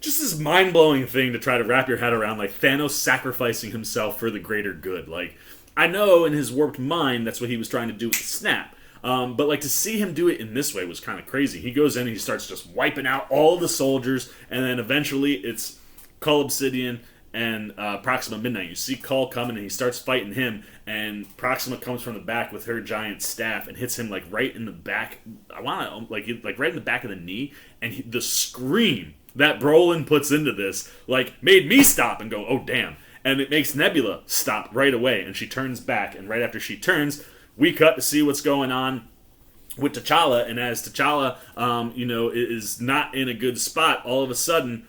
just this mind-blowing thing to try to wrap your head around, like, Thanos sacrificing himself for the greater good. Like, I know in his warped mind, that's what he was trying to do with the snap. But, like, to see him do it in this way was kind of crazy. He goes in and he starts just wiping out all the soldiers, and then eventually it's Cull Obsidian and Proxima Midnight. You see Cull coming, and he starts fighting him, and Proxima comes from the back with her giant staff and hits him like right in the back. I want to like right in the back of the knee, and the scream that Brolin puts into this like made me stop and go, oh damn! And it makes Nebula stop right away, and she turns back, and right after she turns, we cut to see what's going on with T'Challa, and as T'Challa, is not in a good spot, all of a sudden,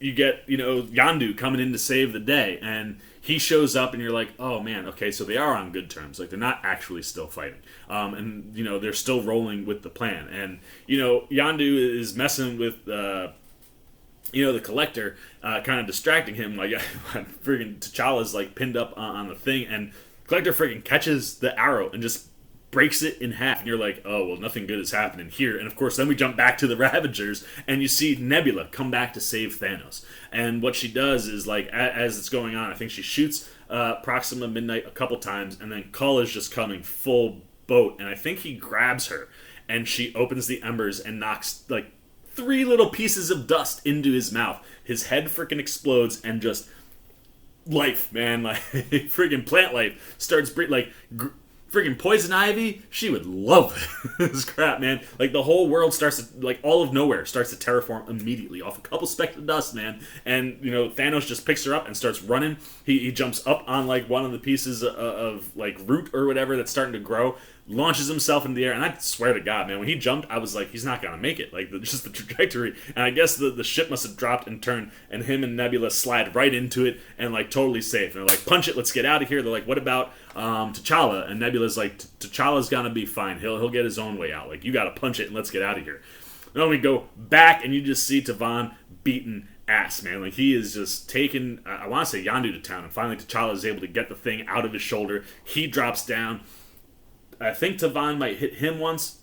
you get, Yondu coming in to save the day, and he shows up, and you're like, oh man, okay, so they are on good terms. Like, they're not actually still fighting. And, they're still rolling with the plan. And, Yondu is messing with, the Collector, kind of distracting him. Like, friggin' T'Challa's, like, pinned up on the thing, and Collector friggin' catches the arrow and just breaks it in half, and you're like, oh, well, nothing good is happening here. And of course, then we jump back to the Ravagers, and you see Nebula come back to save Thanos. And what she does is, like, as it's going on, I think she shoots Proxima Midnight a couple times, and then Cull is just coming full boat, and I think he grabs her, and she opens the embers and knocks, like, 3 little pieces of dust into his mouth. His head freaking explodes, and just life, man, like, friggin' plant life starts breathing, like, friggin' Poison Ivy, she would love this crap, man. Like, the whole world starts to, like, all of Knowhere starts to terraform immediately off a couple specks of dust, man. And, Thanos just picks her up and starts running. He jumps up on, like, one of the pieces of like, root or whatever that's starting to grow, launches himself in the air, and I swear to God, man, when he jumped, I was like, he's not gonna make it. Like, just the trajectory. And I guess the ship must have dropped and turned, and him and Nebula slide right into it, and, like, totally safe. And they're like, punch it, let's get out of here. They're like, what about T'Challa? And Nebula's like, T'Challa's gonna be fine. He'll get his own way out. Like, you gotta punch it and let's get out of here. And then we go back, and you just see Tavon beaten ass, man. Like, he is just taking, I want to say Yondu to town, and finally T'Challa is able to get the thing out of his shoulder. He drops down. I think Tavon might hit him once.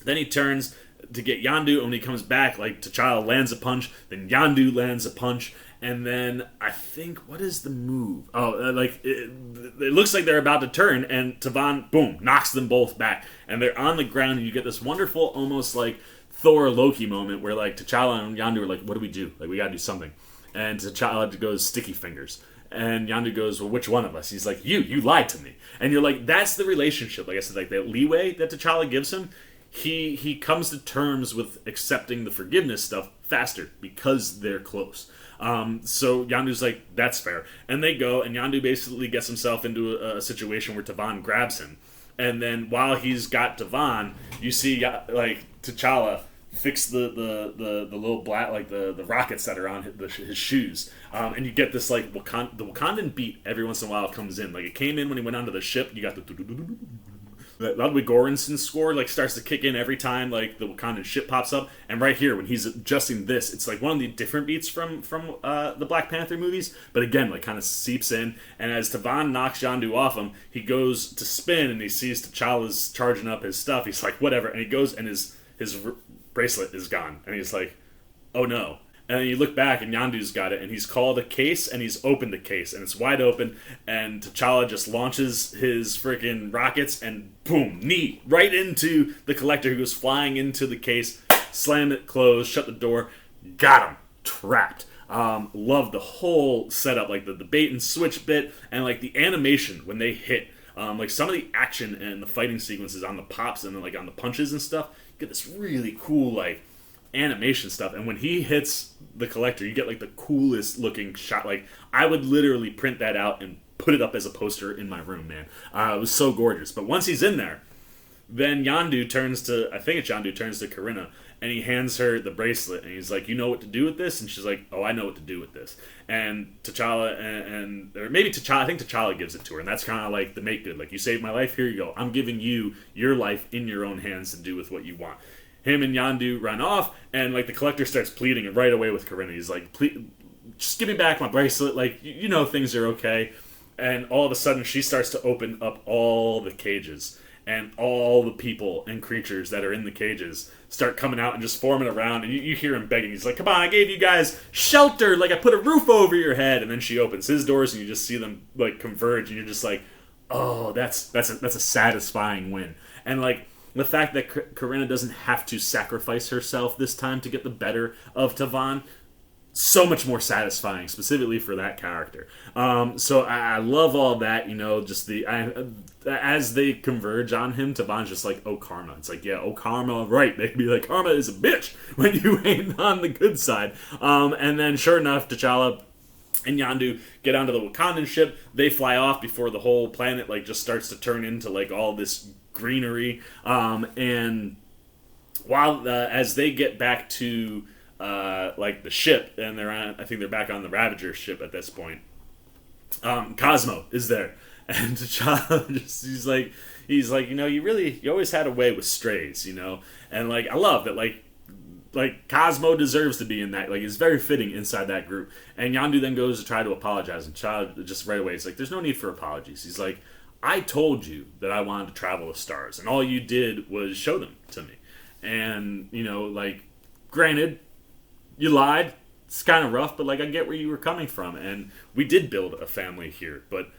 Then he turns to get Yondu, and when he comes back, like, T'Challa lands a punch, then Yondu lands a punch, and then I think, what is the move? Oh, it looks like they're about to turn, and Tavon, boom, knocks them both back, and they're on the ground, and you get this wonderful, almost like Thor Loki moment where, like, T'Challa and Yondu are like, what do we do? Like, we gotta do something. And T'Challa goes, sticky fingers. And Yondu goes, well, which one of us? He's like, you lied to me. And you're like, that's the relationship. Like I said, like, that leeway that T'Challa gives him, he comes to terms with accepting the forgiveness stuff faster because they're close. So Yondu's like, that's fair. And they go, and Yondu basically gets himself into a situation where Tavon grabs him. And then while he's got Tavon, you see, like, T'Challa fix the little black, like, the rockets that are on his shoes. And you get this, like, the Wakandan beat every once in a while comes in. Like, it came in when he went onto the ship. You got the Ludwig Göransson score, like, starts to kick in every time, like, the Wakandan ship pops up. And right here, when he's adjusting this, it's like one of the different beats from the Black Panther movies. But again, like, kind of seeps in. And as Tavon knocks Yondu off him, he goes to spin, and he sees T'Challa's charging up his stuff. He's like, whatever. And he goes, and his bracelet is gone. And he's like, oh no. And then you look back, and Yondu's got it, and he's called a case, and he's opened the case, and it's wide open, and T'Challa just launches his freaking rockets, and boom, knee right into the Collector, who goes flying into the case, slammed it closed, shut the door, got him, trapped. Love the whole setup, like the bait and switch bit, and like the animation when they hit. Like some of the action and the fighting sequences on the pops and like on the punches and stuff, you get this really cool like animation stuff. And when he hits the Collector, you get like the coolest looking shot. Like I would literally print that out and put it up as a poster in my room, man. It was so gorgeous. But once he's in there, then Yondu turns to Corinna, and he hands her the bracelet, and he's like, "You know what to do with this?" And she's like, "Oh, I know what to do with this." And T'Challa or maybe T'Challa, I think T'Challa gives it to her, and that's kind of like the make good. Like, you saved my life, here you go. I'm giving you your life in your own hands to do with what you want. Him and Yondu run off, and like the Collector starts pleading right away with Corinna. He's like, "Please, just give me back my bracelet. Like, you know things are okay." And all of a sudden, she starts to open up all the cages. And all the people and creatures that are in the cages start coming out and just forming around. And you hear him begging. He's like, "Come on, I gave you guys shelter. Like, I put a roof over your head." And then she opens his doors, and you just see them, like, converge. And you're just like, oh, that's a satisfying win. And, like, the fact that Corinna doesn't have to sacrifice herself this time to get the better of Tavan, so much more satisfying, specifically for that character. So I love all that, you know, just as they converge on him, Tavan's just like, "Oh, karma." It's like, yeah, oh, karma, right, baby. Like, karma is a bitch when you ain't on the good side. And then, sure enough, T'Challa and Yondu get onto the Wakandan ship. They fly off before the whole planet, like, just starts to turn into, like, all this greenery. And while, as they get back to like the ship, and I think they're back on the Ravagers ship at this point. Cosmo is there, and T'Challa he's like, "You know, you always had a way with strays, you know," and like I love that, like Cosmo deserves to be in that. Like, it's very fitting inside that group. And Yondu then goes to try to apologize, and T'Challa just right away, he's like, "There's no need for apologies." He's like, "I told you that I wanted to travel the stars, and all you did was show them to me, and you know, like, granted, you lied. It's kind of rough, but like I get where you were coming from, and we did build a family here. But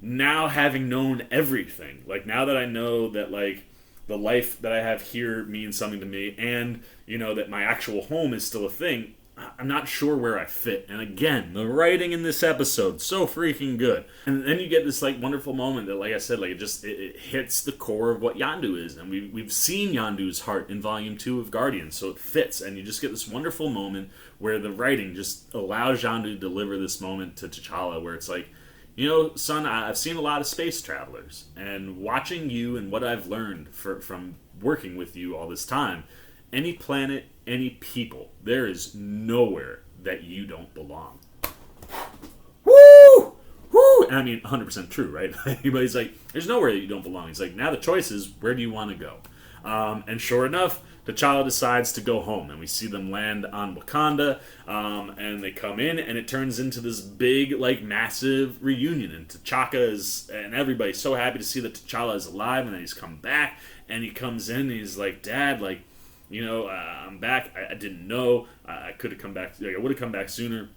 now, having known everything, like now that I know that like the life that I have here means something to me, and you know that my actual home is still a thing, I'm not sure where I fit." And again, the writing in this episode, so freaking good. And then you get this like wonderful moment that, like I said, like it hits the core of what Yondu is. And we've seen Yondu's heart in Volume 2 of Guardians, so it fits. And you just get this wonderful moment where the writing just allows Yondu to deliver this moment to T'Challa, where it's like, "You know, son, I've seen a lot of space travelers, and watching you and what I've learned from working with you all this time, any planet, any people, there is nowhere that you don't belong." Woo! Woo! And I mean, 100% true, right? But he's like, "There's nowhere that you don't belong." He's like, "Now the choice is, where do you want to go?" And sure enough, T'Challa decides to go home, and we see them land on Wakanda, and they come in, and it turns into this big, like, massive reunion, and and everybody's so happy to see that T'Challa is alive, and that he's come back, and he comes in, and he's like, "Dad, like, you know, I'm back. I didn't know. I could have come back. Like, I would have come back sooner.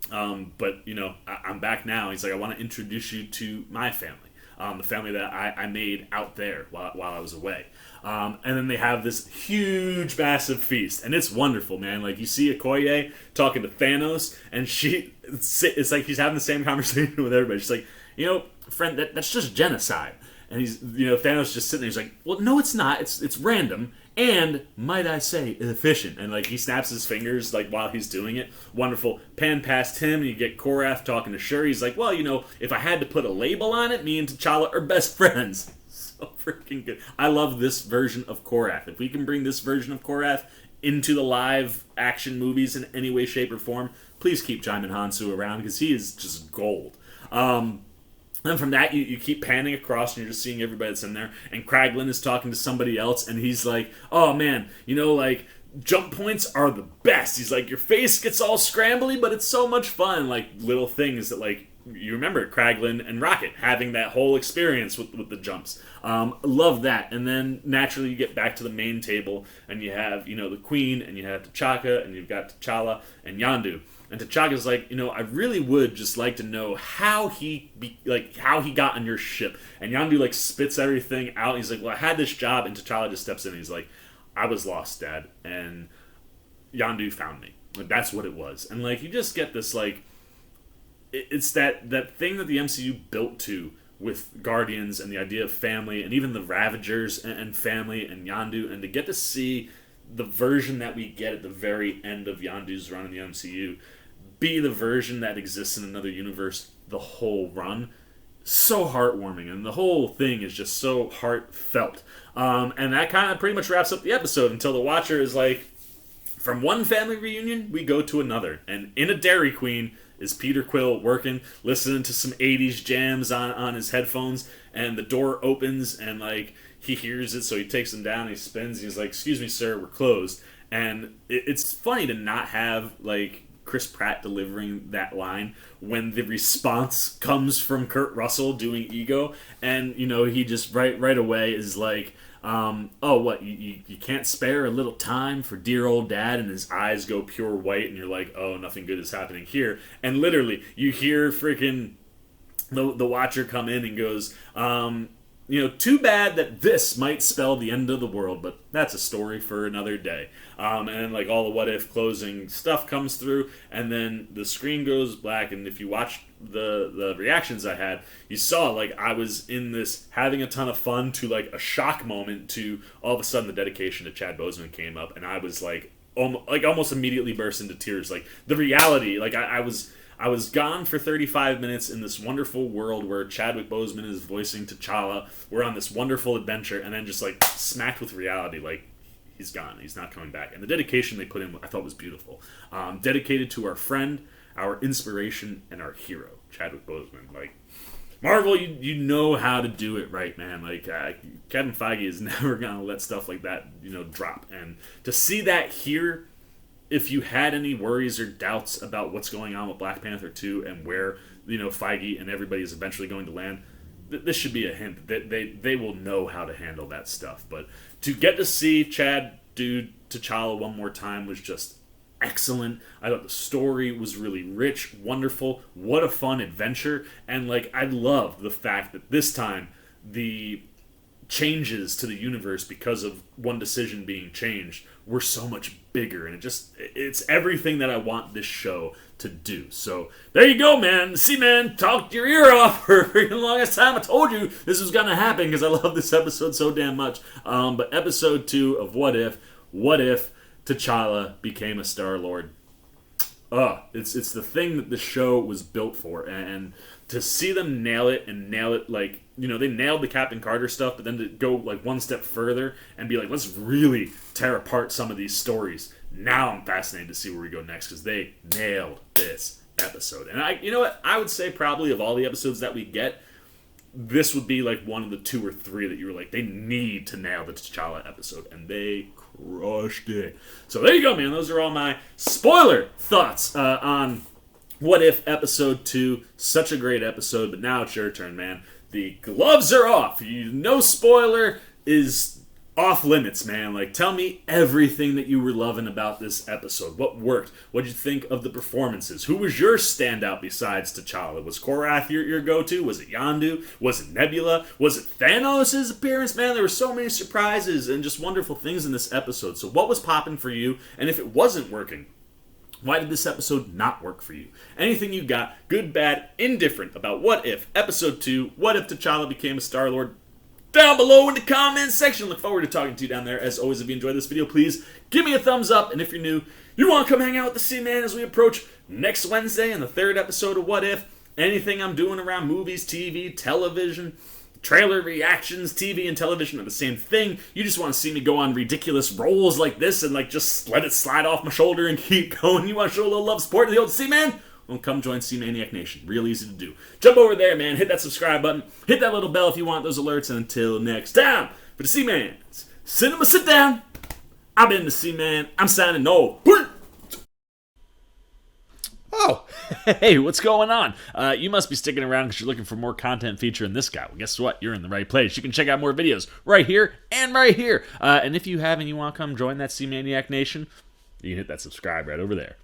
But, you know, I'm back now." He's like, "I want to introduce you to my family, the family that I made out there while I was away." And then they have this huge, massive feast. And it's wonderful, man. Like, you see Okoye talking to Thanos, and it's like he's having the same conversation with everybody. She's like, "You know, friend, that's just genocide." And Thanos just sitting there. He's like, "Well, no, it's not. It's random. And, might I say, efficient." And, like, he snaps his fingers, like, while he's doing it. Wonderful. Pan past him, and you get Korath talking to Shuri. He's like, "Well, you know, if I had to put a label on it, me and T'Challa are best friends." So freaking good. I love this version of Korath. If we can bring this version of Korath into the live action movies in any way, shape, or form, please keep Jaimin Hansu around, because he is just gold. Then from that, you keep panning across, and you're just seeing everybody that's in there. And Kraglin is talking to somebody else, and he's like, "Oh, man, you know, like, jump points are the best." He's like, "Your face gets all scrambly, but it's so much fun." Like, little things that, like, you remember Kraglin and Rocket having that whole experience with the jumps. Love that. And then, naturally, you get back to the main table, and you have, you know, the Queen, and you have T'Chaka, and you've got T'Challa and Yondu. And T'Chaka's like, "You know, I really would just like to know how he got on your ship." And Yondu, like, spits everything out. He's like, "Well, I had this job." And T'Challa just steps in, and he's like, "I was lost, Dad, and Yondu found me." Like, that's what it was. And, like, you just get this, like, it's that thing that the MCU built to with Guardians and the idea of family, and even the Ravagers and family and Yondu, and to get to see the version that we get at the very end of Yondu's run in the MCU be the version that exists in another universe the whole run. So heartwarming, and the whole thing is just so heartfelt. And that kind of pretty much wraps up the episode until the Watcher is like, from one family reunion, we go to another. And in a Dairy Queen is Peter Quill working, listening to some 80s jams on his headphones, and the door opens, and like he hears it, so he takes them down, he spins, and he's like, "Excuse me, sir, we're closed." And it's funny to not have like Chris Pratt delivering that line when the response comes from Kurt Russell doing Ego, and he just right away is like, "Oh, what, you can't spare a little time for dear old dad?" And his eyes go pure white, and you're like, "Oh, nothing good is happening here." And literally, you hear freaking the Watcher come in and goes, "Too bad that this might spell the end of the world, but that's a story for another day." And then like all the what if closing stuff comes through, and then the screen goes black. And if you watch the reactions I had, you saw like I was in this having a ton of fun to like a shock moment to all of a sudden the dedication to Chad Boseman came up, and I was like almost immediately burst into tears. Like the reality, like I was gone for 35 minutes in this wonderful world where Chadwick Boseman is voicing T'Challa. We're on this wonderful adventure, and then just like smacked with reality, like he's gone. He's not coming back. And the dedication they put in, I thought was beautiful. Dedicated to our friend, our inspiration, and our hero, Chadwick Boseman. Like Marvel, you know how to do it right, man. Like Kevin Feige is never gonna let stuff like that, drop. And to see that here. If you had any worries or doubts about what's going on with Black Panther 2 and where, Feige and everybody is eventually going to land, this should be a hint that they will know how to handle that stuff. But to get to see Chad do T'Challa one more time was just excellent. I thought the story was really rich, wonderful. What a fun adventure. And, I love the fact that this time the changes to the universe because of one decision being changed were so much bigger, and it's everything that I want this show to do. So there you go, man. See, man, talked your ear off for the longest time. I told you this was gonna happen because I love this episode so damn much. But episode 2 of What If T'Challa became a Star-Lord. It's the thing that the show was built for, and to see them nail it like, they nailed the Captain Carter stuff, but then to go one step further and be like, let's really tear apart some of these stories. Now I'm fascinated to see where we go next, because they nailed this episode. And I would say probably of all the episodes that we get, this would be one of the 2 or 3 that you were like, they need to nail the T'Challa episode, and they crushed it. So there you go, man. Those are all my spoiler thoughts on What If episode 2. Such a great episode, but now it's your turn, man. The gloves are off. No spoiler is off limits, man. Tell me everything that you were loving about this episode. What worked? What did you think of the performances? Who was your standout besides T'Challa? Was Korath your go-to? Was it Yondu? Was it Nebula? Was it Thanos' appearance? Man, there were so many surprises and just wonderful things in this episode. So what was popping for you? And if it wasn't working, why did this episode not work for you? Anything you got, good, bad, indifferent, about What If episode 2, What If T'Challa became a Star-Lord, down below in the comments section. Look forward to talking to you down there. As always, if you enjoyed this video, please give me a thumbs up. And if you're new, you want to come hang out with the C-Man as we approach next Wednesday and the 3rd episode of What If. Anything I'm doing around movies, TV, television, trailer reactions, TV and television are the same thing. You just want to see me go on ridiculous rolls like this and just let it slide off my shoulder and keep going. You want to show a little love support to the old C-Man? Well, come join C-Maniac Nation. Real easy to do. Jump over there, man. Hit that subscribe button. Hit that little bell if you want those alerts. And until next time, for the C-Man's Cinema Sit Down, I've been the C-Man. I'm signing off. Oh, hey, what's going on? You must be sticking around because you're looking for more content featuring this guy. Well, guess what? You're in the right place. You can check out more videos right here and right here. And if you have and you want to come join that C-Maniac Nation, you can hit that subscribe right over there.